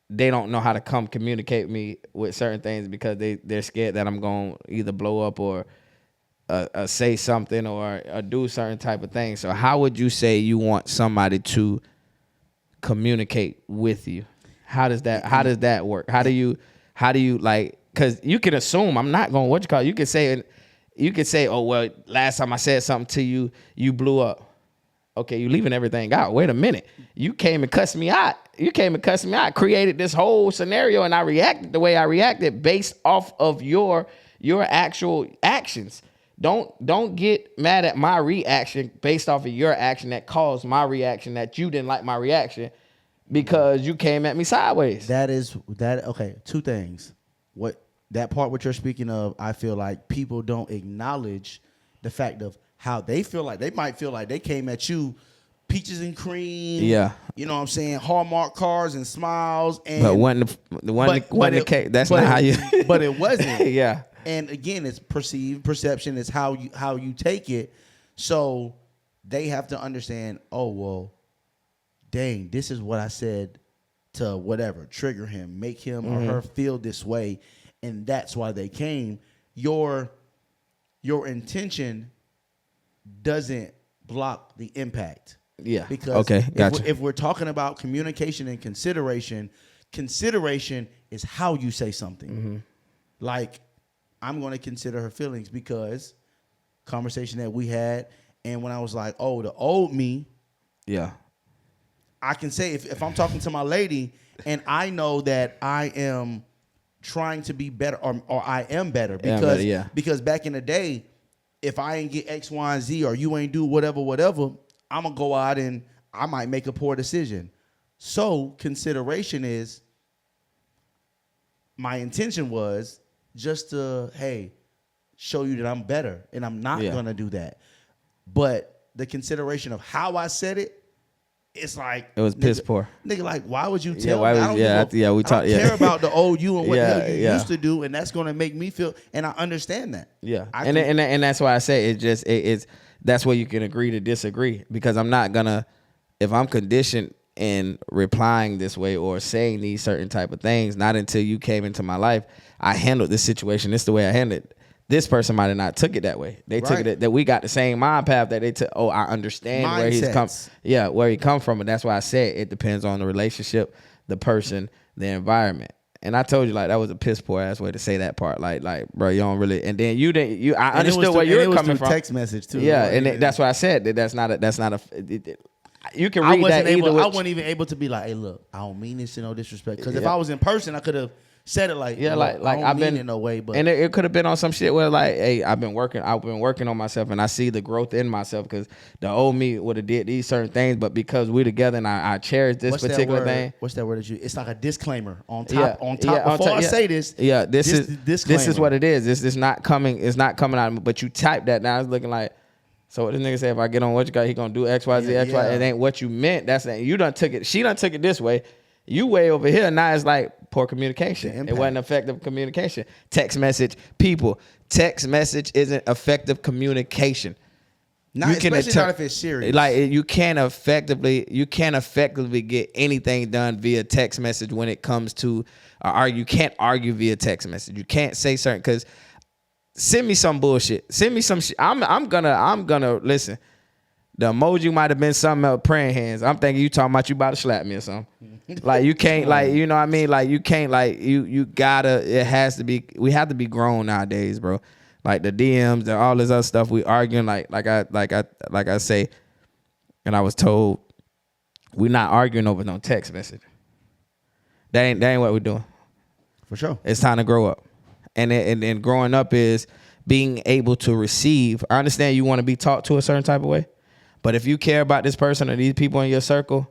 they don't know how to come communicate with me with certain things because they're scared that I'm gonna either blow up or say something or do certain type of things. So how would you say you want somebody to communicate with you? How does that work? How do you like, because you can assume I'm not going to you could say, oh, well, last time I said something to you, you blew up. Okay, you leaving everything out. Wait a minute. You came and cussed me out. Created this whole scenario, and I reacted the way I reacted based off of your actual actions. Don't get mad at my reaction based off of your action that caused my reaction, that you didn't like my reaction because you came at me sideways. Okay, two things. What you're speaking of, I feel like people don't acknowledge the fact of how they feel like. They might feel like they came at you peaches and cream. Yeah. You know what I'm saying? Hallmark cars and smiles. And that's not how you. But it wasn't. Yeah. And again, it's perception is how you take it. So they have to understand, oh, well, dang, this is what I said to whatever, trigger him, make him or her feel this way, and that's why they came. Your intention doesn't block the impact. Yeah. Because gotcha. if we're talking about communication and consideration is how you say something. Like, I'm going to consider her feelings because conversation that we had, and when I was like, oh, the old me. Yeah. I can say if I'm talking to my lady and I know that I am trying to be better or I am better because back in the day, if I ain't get X, Y, and Z or you ain't do whatever, I'm going to go out and I might make a poor decision. So consideration is, my intention was just to, hey, show you that I'm better, and I'm not going to do that. But the consideration of how I said it, it's like it was piss poor. Nigga, like, why would you tell me? We talked. I don't care about the old you and what the hell you used to do, and that's gonna make me feel. And I understand that. Yeah, and that's why I say it's that's where you can agree to disagree, because I'm not gonna, if I'm conditioned in replying this way or saying these certain type of things, not until you came into my life, I handled this situation. This is the way I handled it. This person might have not took it that way. They took it that we got the same mind path that they took. Oh, I understand Mindsets. Where he's come. Yeah, where he come from. And that's why I said it depends on the relationship, the person, the environment. And I told you, like, that was a piss poor ass way to say that part. Like, bro, you don't really. And then you didn't. I understood where you're coming from. Text message too. Yeah, and that's why I said that. That's not a. You can read that either. I wasn't even able to be like, hey, look, I don't mean this, no disrespect. Because if I was in person, I could have said it like, like I've been in no way, but and it could have been on some shit where like, hey, I've been working on myself, and I see the growth in myself, because the old me would have did these certain things, but because we together and I cherish this particular thing. What's that word that you? It's like a disclaimer on top. Before I say this, this is what it is. This is not coming. It's not coming out. But you type that now. It's looking like. So what this nigga say? If I get on what you got, he gonna do X, Y, Z, X, Y. It ain't what you meant. That's that. You done took it. She done took it this way. You way over here. Now it's like poor communication. It wasn't effective communication. Text message, people. Text message isn't effective communication. Especially not if it's serious. Like you can't effectively get anything done via text message when it comes to you can't argue via text message. You can't say certain, because send me some bullshit. Send me some shit. I'm gonna listen. The emoji might have been something else, praying hands. I'm thinking you talking about you about to slap me or something. Like you can't, like, you know what I mean? Like you can't, like you gotta, it has to be, we have to be grown nowadays, bro. Like the DMs and all this other stuff, we arguing like I say, and I was told, we're not arguing over no text message. That ain't what we're doing. For sure. It's time to grow up. And growing up is being able to receive. I understand you want to be taught to a certain type of way, but if you care about this person or these people in your circle,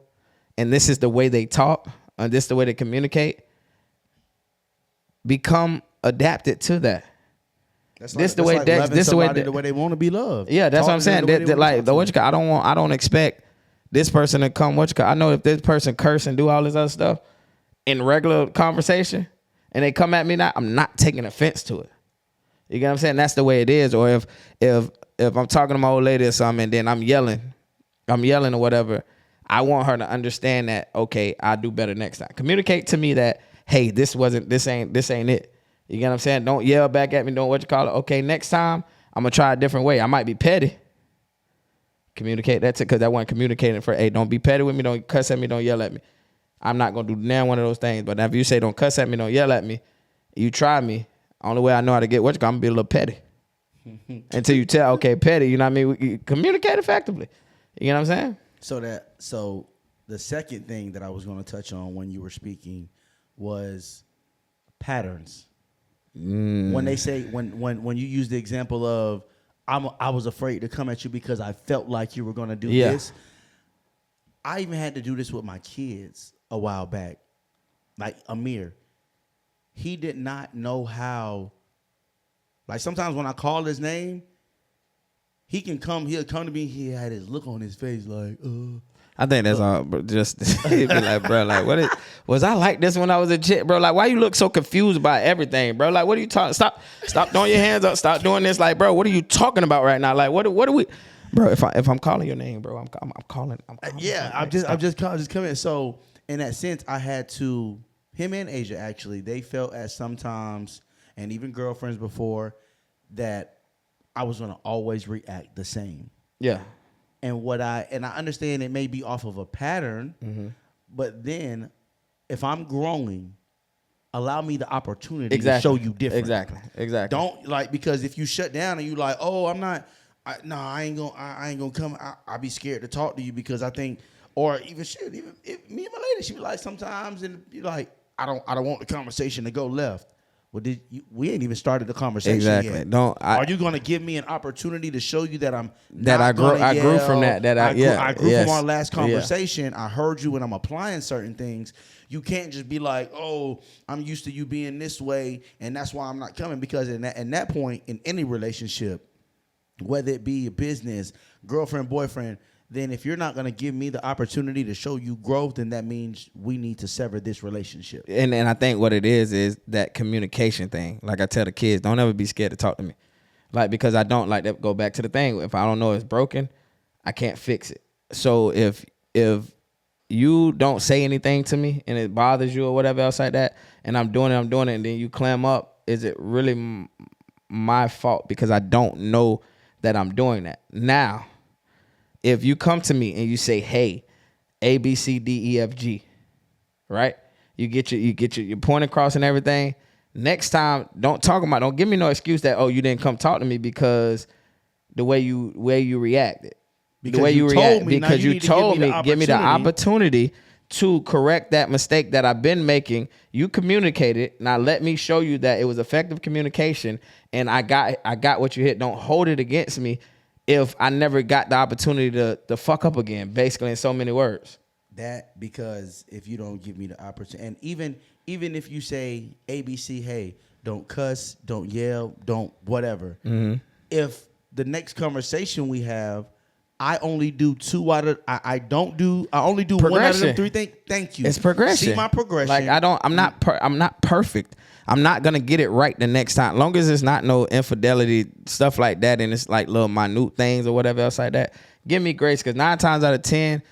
and this is the way they talk, and this is the way they communicate, become adapted to that. This the way they want to be loved. Yeah, that's what I'm saying. I don't expect this person to come. I know if this person curse and do all this other stuff in regular conversation, and they come at me now, I'm not taking offense to it. You get what I'm saying? That's the way it is. Or if I'm talking to my old lady or something, and then I'm yelling or whatever, I want her to understand that, okay, I'll do better next time. Communicate to me that, hey, this ain't it. You get what I'm saying? Don't yell back at me. Don't okay, next time I'm gonna try a different way. I might be petty. Communicate that because I wasn't communicating for, hey, don't be petty with me, don't cuss at me, don't yell at me. I'm not gonna do now one of those things. But if you say don't cuss at me, don't yell at me, you try me. Only way I know how to get I'm gonna be a little petty. Until you tell, okay, petty, you know what I mean? We communicate effectively. You know what I'm saying? So the second thing that I was gonna touch on when you were speaking was patterns. When they say when you use the example of I was afraid to come at you because I felt like you were gonna do this. I even had to do this with my kids a while back. Like Amir, he did not know how. Like sometimes when I call his name, he'll come to me. He had his look on his face like, I think that's all, bro. Just he'd be like, bro, like, was I like this when I was a chick, bro? Like, why you look so confused about everything, bro? Like, what are you talking? Stop throwing your hands up. Stop doing this. Like, bro, what are you talking about right now? Like, what are we? bro. If I'm calling your name, bro, I'm calling. I'm just coming. So in that sense, I had to. Him and Asia actually, they felt at sometimes, and even girlfriends before, that I was gonna always react the same. Yeah. And I understand it may be off of a pattern, but then if I'm growing, allow me the opportunity to show you different. Exactly. Don't because if you shut down and you like, oh, I'm not, I ain't gonna come. I'll be scared to talk to you because I think, or even if me and my lady, she be like sometimes, and be like, I don't want the conversation to go left. Well, we ain't even started the conversation yet. Are you gonna give me an opportunity to show you that I grew from that? I grew from our last conversation. I heard you, and I'm applying certain things. You can't just be like, oh, I'm used to you being this way, and that's why I'm not coming. Because in that point, in any relationship, whether it be a business, girlfriend, boyfriend, then if you're not going to give me the opportunity to show you growth, then that means we need to sever this relationship. And I think what it is that communication thing. Like I tell the kids, don't ever be scared to talk to me. Like, because I don't like that. Go back to the thing. If I don't know it's broken, I can't fix it. So if you don't say anything to me and it bothers you or whatever else like that, and I'm doing it, and then you clam up, is it really my fault because I don't know that I'm doing that? Now, if you come to me and you say, hey, A, B, C, D, E, F, G, right? You get your point across and everything. Next time, don't give me no excuse that, oh, you didn't come talk to me because the way you reacted. Because the way you react, because you told me, give me the opportunity to correct that mistake that I've been making. You communicated. Now let me show you that it was effective communication, and I got what you hit. Don't hold it against me if I never got the opportunity to fuck up again, basically in so many words. That, because if you don't give me the opportunity, and even if you say ABC, hey, don't cuss, don't yell, don't whatever. Mm-hmm. If the next conversation we have, I only do I only do one out of them three things. Thank you. It's progression. See my progression. Like I'm not perfect. I'm not gonna get it right the next time. Long as it's not no infidelity stuff like that, and it's like little minute things or whatever else like that. Give me grace, because 9 times out of 10,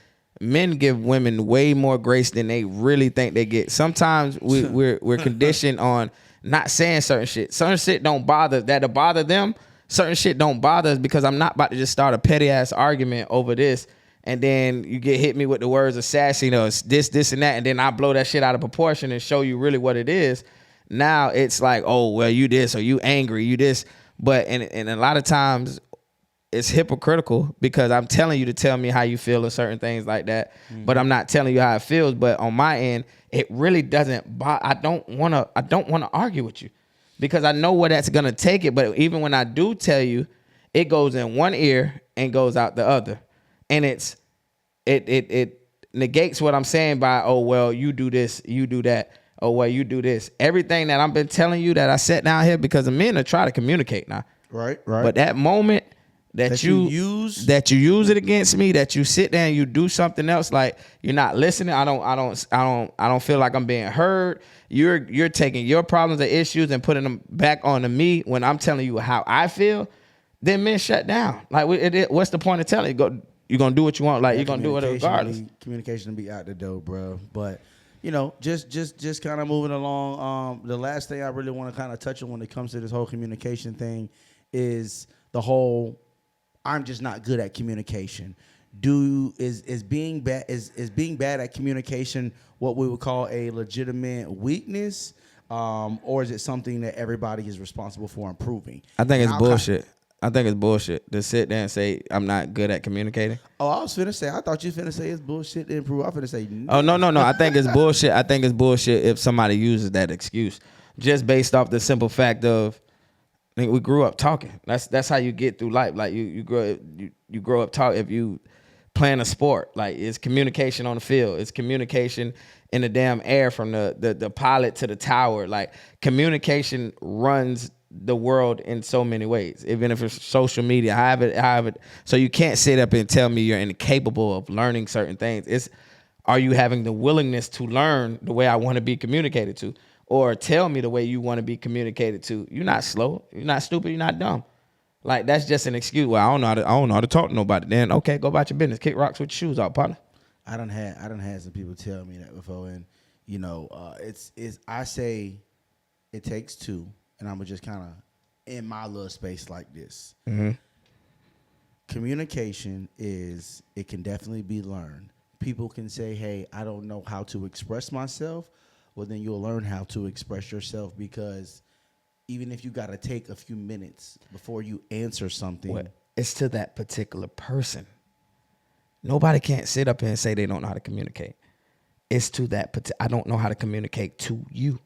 men give women way more grace than they really think they get. Sometimes we're conditioned on not saying certain shit. Certain shit don't bother that'll bother them. Certain shit don't bother us because I'm not about to just start a petty ass argument over this, and then you get hit me with the words assassin or this and that, and then I blow that shit out of proportion and show you really what it is. Now it's like, oh, well, you this, or you angry, you this. But and a lot of times it's hypocritical because I'm telling you to tell me how you feel or certain things like that, but I'm not telling you how it feels. But on my end, it really doesn't. I don't want to argue with you, because I know where that's gonna take it. But even when I do tell you, it goes in one ear and goes out the other, and it negates what I'm saying by, oh, well, you do this, you do that, oh, well, you do this. Everything that I've been telling you that I sat down here, because the men are trying to communicate now. Right. But that moment that you use it against me, that you sit there and you do something else, like you're not listening. I don't feel like I'm being heard. You're taking your problems and issues and putting them back onto me when I'm telling you how I feel. Then men shut down. Like, what's the point of telling you? You're gonna do what you want. Like, you're gonna do it regardless. Communication will be out the door, bro. But just kind of moving along. The last thing I really want to kind of touch on when it comes to this whole communication thing is the whole, I'm just not good at communication. Is being bad at communication what we would call a legitimate weakness, or is it something that everybody is responsible for improving? I think it's bullshit. I think it's bullshit to sit there and say I'm not good at communicating. Oh, I was finna say, I thought you was finna say it's bullshit to improve. I was finna say no. Oh, no. I think it's bullshit. I think it's bullshit if somebody uses that excuse just based off the simple fact of, I think we grew up talking. That's how you get through life. Like you grow up talking. If you playing a sport, like, it's communication on the field. It's communication in the damn air from the pilot to the tower. Like, communication runs the world in so many ways, even if it's social media, however. So you can't sit up and tell me you're incapable of learning certain things. It's, are you having the willingness to learn the way I want to be communicated to, or tell me the way you want to be communicated to? You're not slow. You're not stupid. You're not dumb. Like that's just an excuse. Well, I don't know how to talk to nobody. Then okay, go about your business. Kick rocks with your shoes off, partner. I done had some people tell me that before, and you know, it's I say it takes two, and I'm just kind of in my little space like this. Mm-hmm. Communication it can definitely be learned. People can say, hey, I don't know how to express myself. Well, then you'll learn how to express yourself, because even if you got to take a few minutes before you answer something. Well, it's to that particular person. Nobody can't sit up here and say they don't know how to communicate. It's to that I don't know how to communicate to you.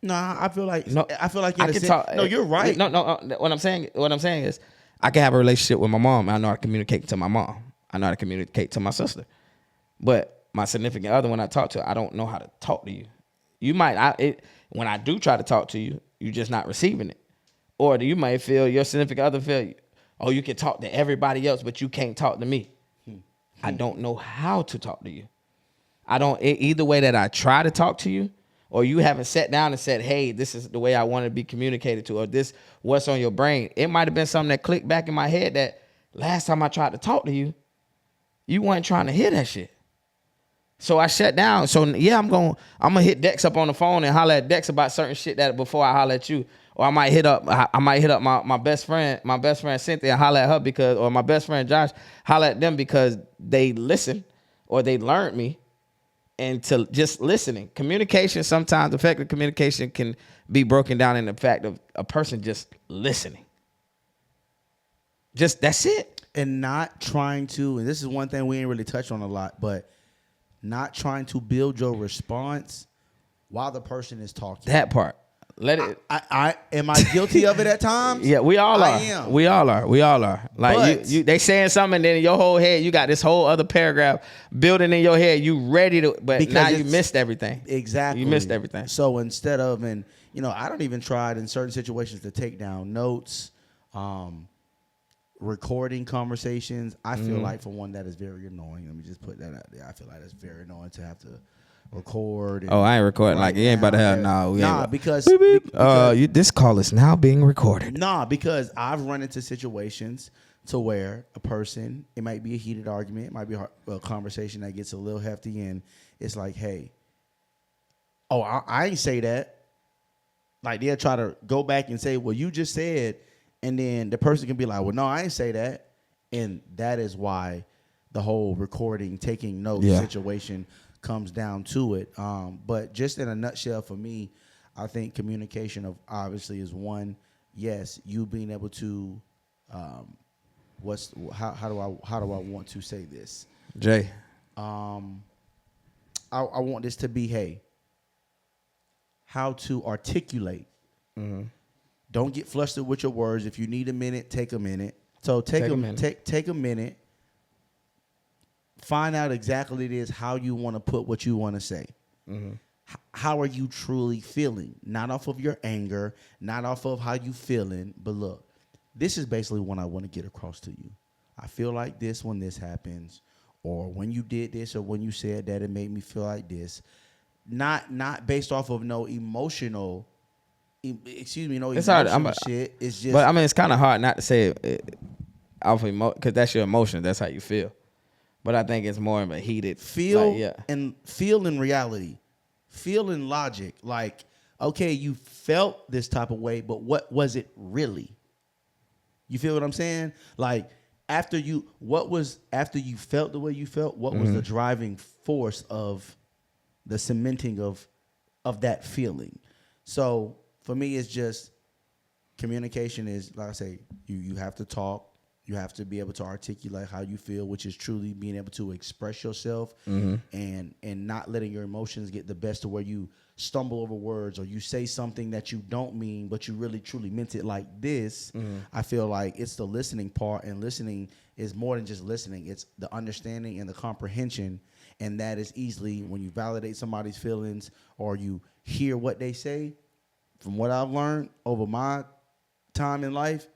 No, I feel like no, I can talk. No, you're right. No. What I'm saying is, I can have a relationship with my mom. I know how to communicate to my mom. I know how to communicate to my sister. But my significant other, when I talk to her, I don't know how to talk to you. You might, when I do try to talk to you, you're just not receiving it. Or you might feel, your significant other feel, oh, you can talk to everybody else, but you can't talk to me. I don't know how to talk to you. Either way that I try to talk to you, or you haven't sat down and said, hey, this is the way I want to be communicated to, or this, what's on your brain. It might have been something that clicked back in my head that last time I tried to talk to you, you weren't trying to hear that shit. So I shut down. So yeah, I'm gonna hit Dex up on the phone and holler at Dex about certain shit that before I holler at you. Or I might hit up my best friend Cynthia and holler at her or my best friend Josh, holler at them because they listen or they learned me. And to just listening. Communication, sometimes effective communication can be broken down in the fact of a person just listening. Just that's it. And not trying to, and this is one thing we ain't really touched on a lot, but not trying to build your response while the person is talking. That part. Let it. I am I guilty of it at times? Yeah, we all are. I am. We all are. Like they saying something, and then in your whole head, you got this whole other paragraph building in your head. You ready to, but because now you missed everything. Exactly. You missed everything. So instead of, and I don't even try in certain situations to take down notes, recording conversations. I feel like for one that is very annoying. Let me just put that out there. I feel like that's very annoying to have to record. And I ain't recording. Like, you ain't about to have, because this call is now being recorded. Because I've run into situations to where a person, it might be a heated argument, it might be a conversation that gets a little hefty, and it's like, hey, I ain't say that. Like, they'll try to go back and say, well, you just said, and then the person can be like, well, no, I ain't say that. And that is why the whole recording, taking notes situation comes down to it. But just in a nutshell, for me, I think communication obviously is one. Yes, you being able to, how do I want to say this? Jay, I want this to be, hey, how to articulate. Mm-hmm. Don't get flustered with your words. If you need a minute, take a minute. So take a minute. Find out exactly it is how you want to put what you want to say. Mm-hmm. How are you truly feeling? Not off of your anger, not off of how you feeling, but look, this is basically what I want to get across to you. I feel like this when this happens, or when you did this, or when you said that, it made me feel like this. Not based off of no emotional. It's hard. Shit. It's just. But I mean, it's kind of hard not to say it off of because that's your emotion. That's how you feel. But I think it's more of a heated feel and feel in reality, feel in logic. Like, okay, you felt this type of way, but what was it really? You feel what I'm saying? Like, after you felt the way you felt, what was the driving force of the cementing of that feeling? So for me, it's just communication is, like I say, you have to talk. You have to be able to articulate how you feel, which is truly being able to express yourself and not letting your emotions get the best of where you stumble over words or you say something that you don't mean, but you really truly meant it like this. I feel like it's the listening part, and listening is more than just listening. It's the understanding and the comprehension, and that is easily when you validate somebody's feelings or you hear what they say. From what I've learned over my time in life,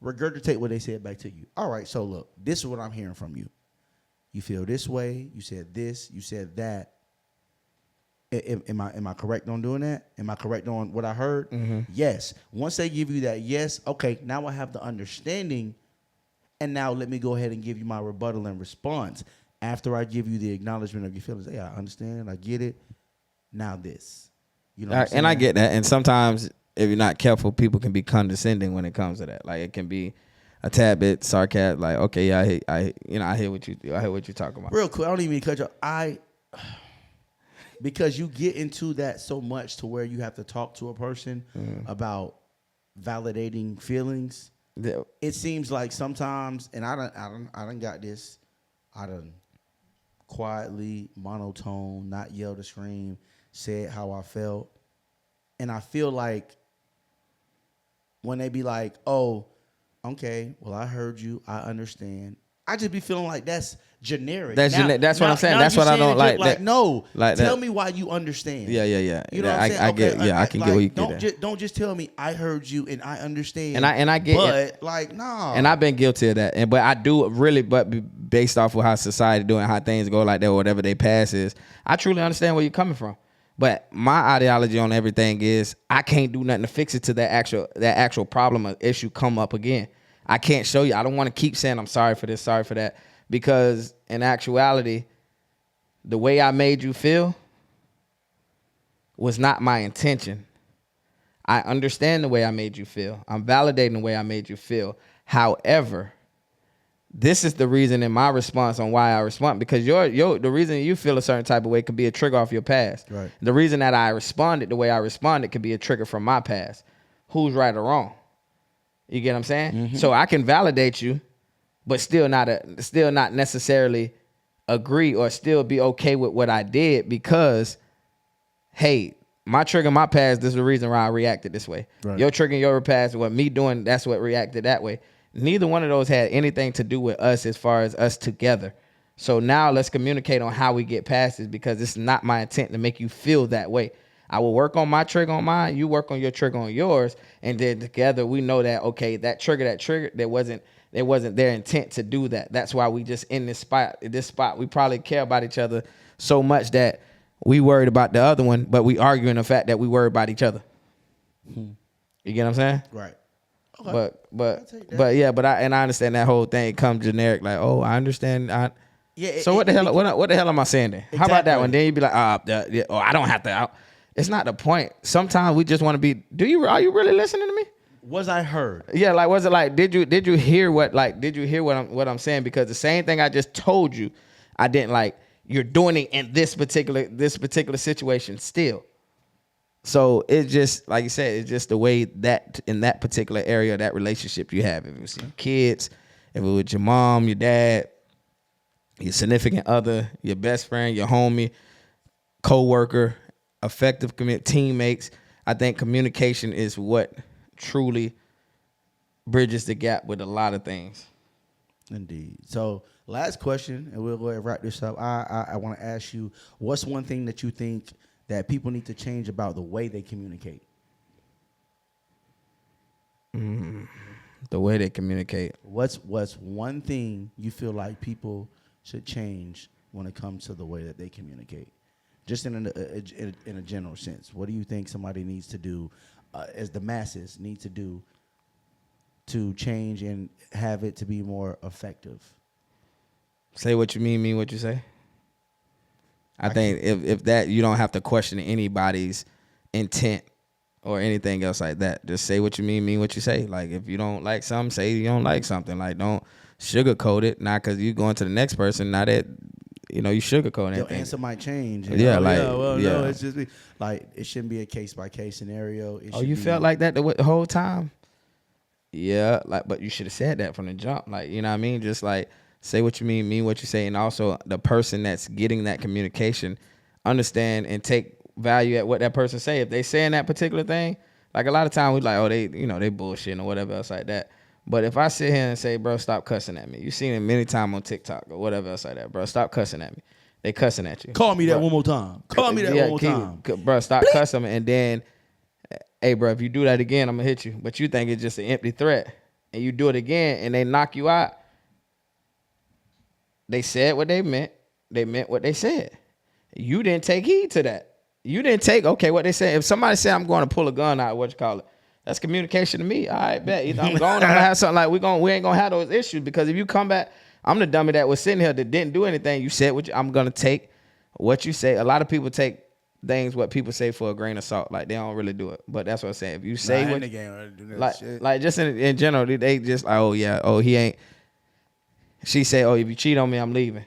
regurgitate what they said back to you. All right, so look, this is what I'm hearing from you. You feel this way, you said this, you said that. Am I correct on doing that? Am I correct on what I heard? Mm-hmm. Yes. Once they give you that yes, okay, now I have the understanding, and now let me go ahead and give you my rebuttal and response. After I give you the acknowledgement of your feelings, hey, I understand, I get it. Now this. You know what I'm saying? And I get that. And sometimes if you're not careful, people can be condescending when it comes to that. Like it can be a tad bit sarcastic, like, okay, yeah, I hear what you're talking about. Real quick, I don't even mean to cut you. Because you get into that so much to where you have to talk to a person about validating feelings. Yeah. It seems like sometimes, and I done got this. I done quietly, monotone, not yell to scream, said how I felt, and I feel like when they be like, "Oh, okay, well I heard you, I understand." I just be feeling like that's generic. That's what I'm saying. That's what I don't like. Like, no, like tell me why you understand. Yeah. You know what I'm saying? I get. Yeah, I can get where you get that. Don't just tell me I heard you and I understand. And I get. But like, nah. And I've been guilty of that. But I do really. But based off of how society doing, how things go like that, or whatever they pass is, I truly understand where you're coming from. But my ideology on everything is I can't do nothing to fix it till that actual problem or issue come up again. I can't show you. I don't want to keep saying I'm sorry for this, sorry for that. Because in actuality, the way I made you feel was not my intention. I understand the way I made you feel. I'm validating the way I made you feel. However, this is the reason in my response on why I respond. Because the reason you feel a certain type of way could be a trigger off your past. Right. The reason that I responded the way I responded could be a trigger from my past. Who's right or wrong? You get what I'm saying? Mm-hmm. So I can validate you, but still not necessarily agree or still be okay with what I did because, hey, my trigger, my past, this is the reason why I reacted this way. Right. Your trigger, your past, what me doing, that's what reacted that way. Neither one of those had anything to do with us as far as us together. So now let's communicate on how we get past this because it's not my intent to make you feel that way. I will work on my trigger on mine. You work on your trigger on yours. And then together we know that, okay, that trigger, there wasn't their intent to do that. That's why we just in this spot, we probably care about each other so much that we worried about the other one, but we arguing the fact that we worried about each other. You get what I'm saying? Right. Okay. But I understand that whole thing comes generic, like, oh, I understand. So what the hell am I saying then? Exactly. How about that one? Then you be like, I don't have to. It's not the point. Sometimes we just want to be. Are you really listening to me? Was I heard? Yeah, like was it like? Did you hear what I'm saying? Because the same thing I just told you, I didn't like. You're doing it in this particular situation still. So it's just like you said. It's just the way that in that particular area, that relationship you have. If it was your kids, if it was your mom, your dad, your significant other, your best friend, your homie, co-worker, effective teammates. I think communication is what truly bridges the gap with a lot of things. Indeed. So last question, and we'll go ahead and wrap this up. I want to ask you, what's one thing that you think that people need to change about the way they communicate? The way they communicate. What's one thing you feel like people should change when it comes to the way that they communicate? Just in a general sense, what do you think somebody needs to do, as the masses need to do, to change and have it to be more effective? Say what you mean what you say. I think if that, you don't have to question anybody's intent or anything else like that. Just say what you mean what you say. Like if you don't like something, say you don't like something. Like don't sugarcoat it. Not because you going to the next person. Not that. You sugarcoat anything. Your answer might change. Yeah, no, it's just like it shouldn't be a case by case scenario. You felt like that the whole time? Yeah, but you should have said that from the jump. Like, you know what I mean? Just like say what you mean what you say, and also the person that's getting that communication understand and take value at what that person say. If they saying that particular thing, like a lot of times we like, oh, they they bullshitting or whatever else like that. But if I sit here and say, bro, stop cussing at me. You've seen it many times on TikTok or whatever else like that. Bro, stop cussing at me. They cussing at you. Call me that one more time. Call me that one more time. Bro, stop cussing me. And then, hey, bro, if you do that again, I'm going to hit you. But you think it's just an empty threat. And you do it again and they knock you out. They said what they meant. They meant what they said. You didn't take heed to that. You didn't take, okay, what they say. If somebody say I'm going to pull a gun out, that's communication to me. All right, bet. Either I'm going to have something like we ain't going to have those issues because if you come back, I'm the dummy that was sitting here that didn't do anything. You said I'm going to take what you say. A lot of people take things what people say for a grain of salt. Like they don't really do it. But that's what I'm saying. If you say what, in the game, like just in general, they just like, oh yeah, oh he ain't. She say, oh, if you cheat on me, I'm leaving.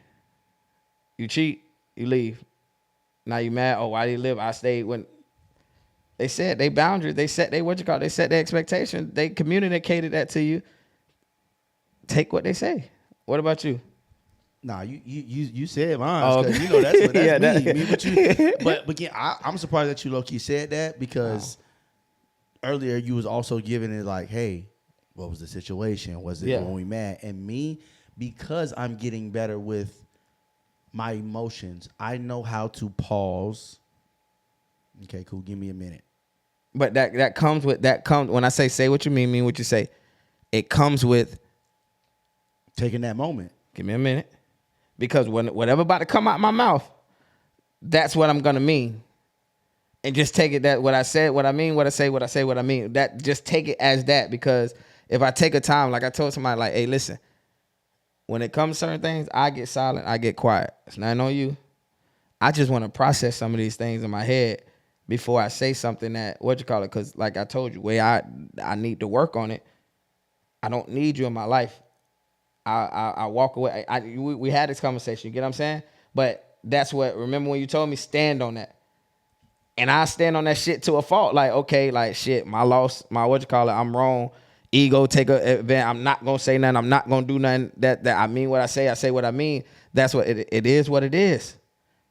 You cheat, you leave. Now you mad? Oh, why did you live? I stayed when they set they boundaries. They set they set their expectations. They communicated that to you. Take what they say. What about you? Nah, you said mine. You know that's me. But again, I'm surprised that you low key said that because earlier you was also giving it like, hey, what was the situation? Was it when we mad? And me, because I'm getting better with my emotions, I know how to pause. Okay, cool. Give me a minute. But that comes when I say what you mean what you say. It comes with taking that moment. Give me a minute. Because whatever about to come out my mouth, that's what I'm gonna mean. And just take it that what I said, what I mean, what I say, what I mean. That just take it as that because if I take a time, like I told somebody, like, hey, listen, when it comes to certain things, I get silent, I get quiet. It's not on you. I just want to process some of these things in my head before I say something that, because like I told you, way I need to work on it. I don't need you in my life. I walk away. We had this conversation, you get what I'm saying? But that's what, remember when you told me, stand on that. And I stand on that shit to a fault. Like, okay, like shit, my loss, I'm wrong. Ego take a event. I'm not gonna say nothing. I'm not gonna do nothing. That I mean what I say what I mean. That's what it is what it is.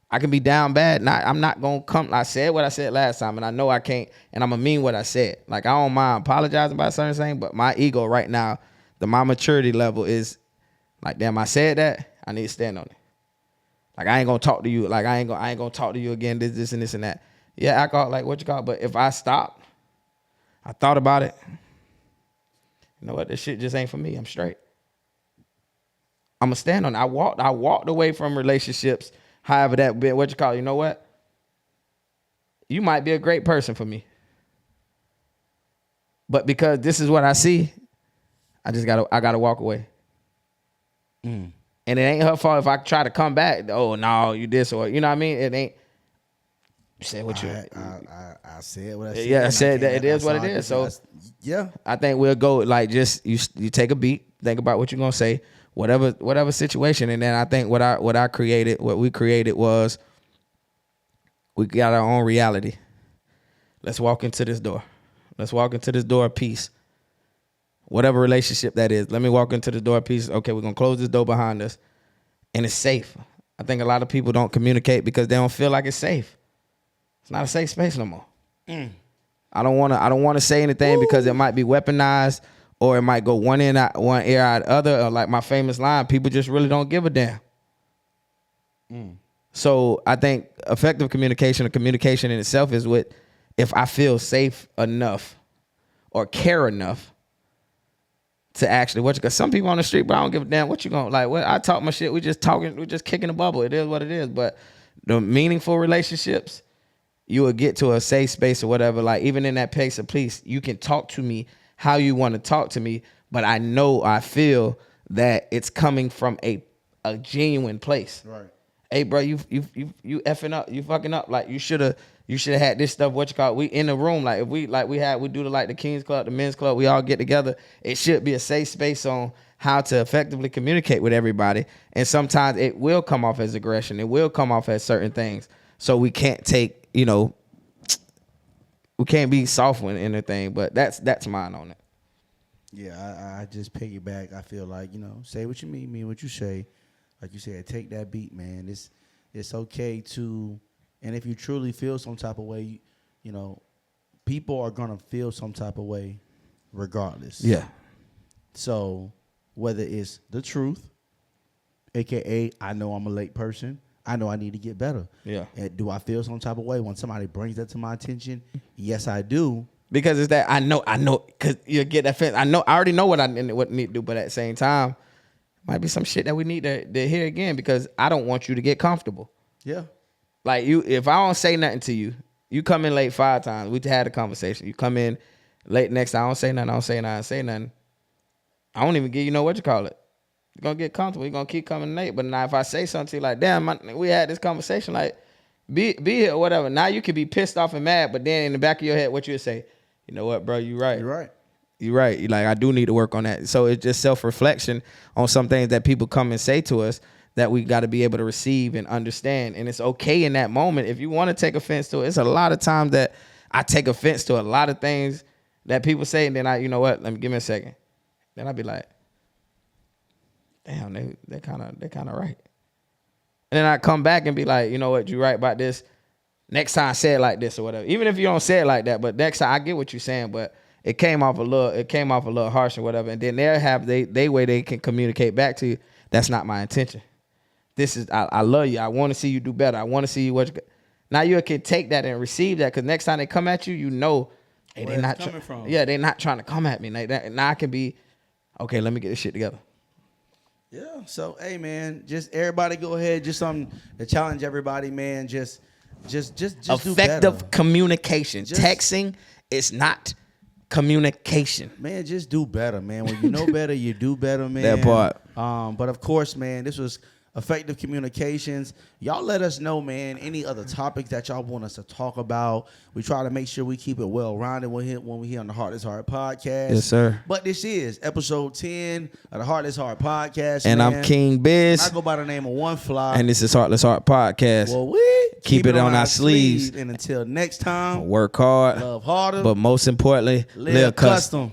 I can be down bad. I'm not gonna come. I said what I said last time, and I know I can't, and I'm gonna mean what I said. Like I don't mind apologizing about certain things, but my ego right now, my maturity level is like, damn, I said that. I need to stand on it. Like I ain't gonna talk to you. Like I ain't gonna talk to you again. This and this and that. Yeah, alcohol, like but if I stop, I thought about it. You know what? This shit just ain't for me. I'm straight. I'm gonna stand on it. I walked away from relationships. However that been, you know what? You might be a great person for me. But because this is what I see, I gotta walk away. And it ain't her fault if I try to come back. Oh no, you this or you know what I mean? It ain't. You said what I said what I said. Yeah, I said that it is what it is. So yeah, I think we'll go like just you take a beat, think about what you're gonna say, whatever situation, and then I think what we created was we got our own reality. Let's walk into this door. Let's walk into this door of peace. Whatever relationship that is, let me walk into the door of peace. Okay, we're gonna close this door behind us, and it's safe. I think a lot of people don't communicate because they don't feel like it's safe. It's not a safe space no more. I don't want to say anything because it might be weaponized or it might go one ear out the other. Or like my famous line, people just really don't give a damn. So I think effective communication or communication in itself is if I feel safe enough or care enough to actually because some people on the street, but I don't give a damn what you going like. Well, I talk my shit. We just talking. We just kicking the bubble. It is what it is. But the meaningful relationships, you will get to a safe space or whatever. Like even in that place of peace, you can talk to me how you want to talk to me, but I feel that it's coming from a genuine place. Right. Hey, bro, you effing up, you fucking up. Like you should have had this stuff. We in the room. Like if we do the King's Club, the Men's Club. We all get together. It should be a safe space on how to effectively communicate with everybody. And sometimes it will come off as aggression. It will come off as certain things. So we can't take. We can't be soft with anything, but that's mine on it. Yeah, I just piggyback. I feel like, say what you mean what you say. Like you said, take that beat, man. It's okay to, and if you truly feel some type of way, people are gonna feel some type of way regardless. Yeah. So whether it's the truth, aka I know I'm a late person, I know I need to get better. Yeah. And do I feel some type of way when somebody brings that to my attention? Yes, I do. Because it's that I know, because you get that feeling. I already know what need to do, but at the same time, might be some shit that we need to hear again because I don't want you to get comfortable. Yeah. Like if I don't say nothing to you, you come in late 5 times. We had a conversation. You come in late next time. I don't say nothing. I don't even give you what you call it. You're gonna get comfortable. You're gonna keep coming late. But now if I say something to you like, damn, we had this conversation, like, be here or whatever. Now you could be pissed off and mad, but then in the back of your head, what you would say, you know what, bro, you right. You're right. Like, I do need to work on that. So it's just self-reflection on some things that people come and say to us that we got to be able to receive and understand. And it's okay in that moment. If you want to take offense to it, it's a lot of times that I take offense to a lot of things that people say, and then you know what, give me a second. Then I'll be like, damn, they're kind of right. And then I come back and be like, you know what, you're right about this. Next time say it like this or whatever. Even if you don't say it like that, but next time I get what you're saying, but it came off a little harsh or whatever. And then they'll have they way they can communicate back to you. That's not my intention. This is I love you. I want to see you do better. I want to see you now you can take that and receive that, because next time they come at you, you know, hey, they're not coming from. Yeah, they're not trying to come at me. Now I can be, okay, let me get this shit together. Yeah. So hey man, just everybody go ahead, just something to challenge everybody, man. Just effective do better. Communication. Texting is not communication. Man, just do better, man. When you know better, you do better, man. That part. But of course, man, this was effective communications. Y'all let us know, man, any other topics that y'all want us to talk about. We try to make sure we keep it well-rounded when we here on the Heartless Heart Podcast. Yes, sir. But this is episode 10 of the Heartless Heart Podcast, and man. I'm Kyng Byzz. I go by the name of One Fly. And this is Heartless Heart Podcast. Well, we keep it on our sleeves. And until next time, work hard, love harder, but most importantly, live custom.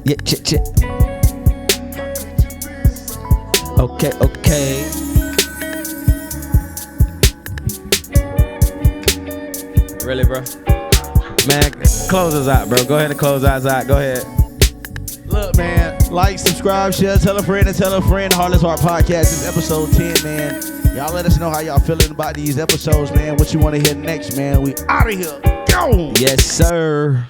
Yeah, chit. Okay. Really, bro? Man, close us out, bro. Go ahead and close us out. Go ahead. Look, man, like, subscribe, share, tell a friend, and tell a friend. Heartless Heart Podcast is episode 10, man. Y'all let us know how y'all feeling about these episodes, man. What you want to hear next, man. We out of here. Go! Yes, sir.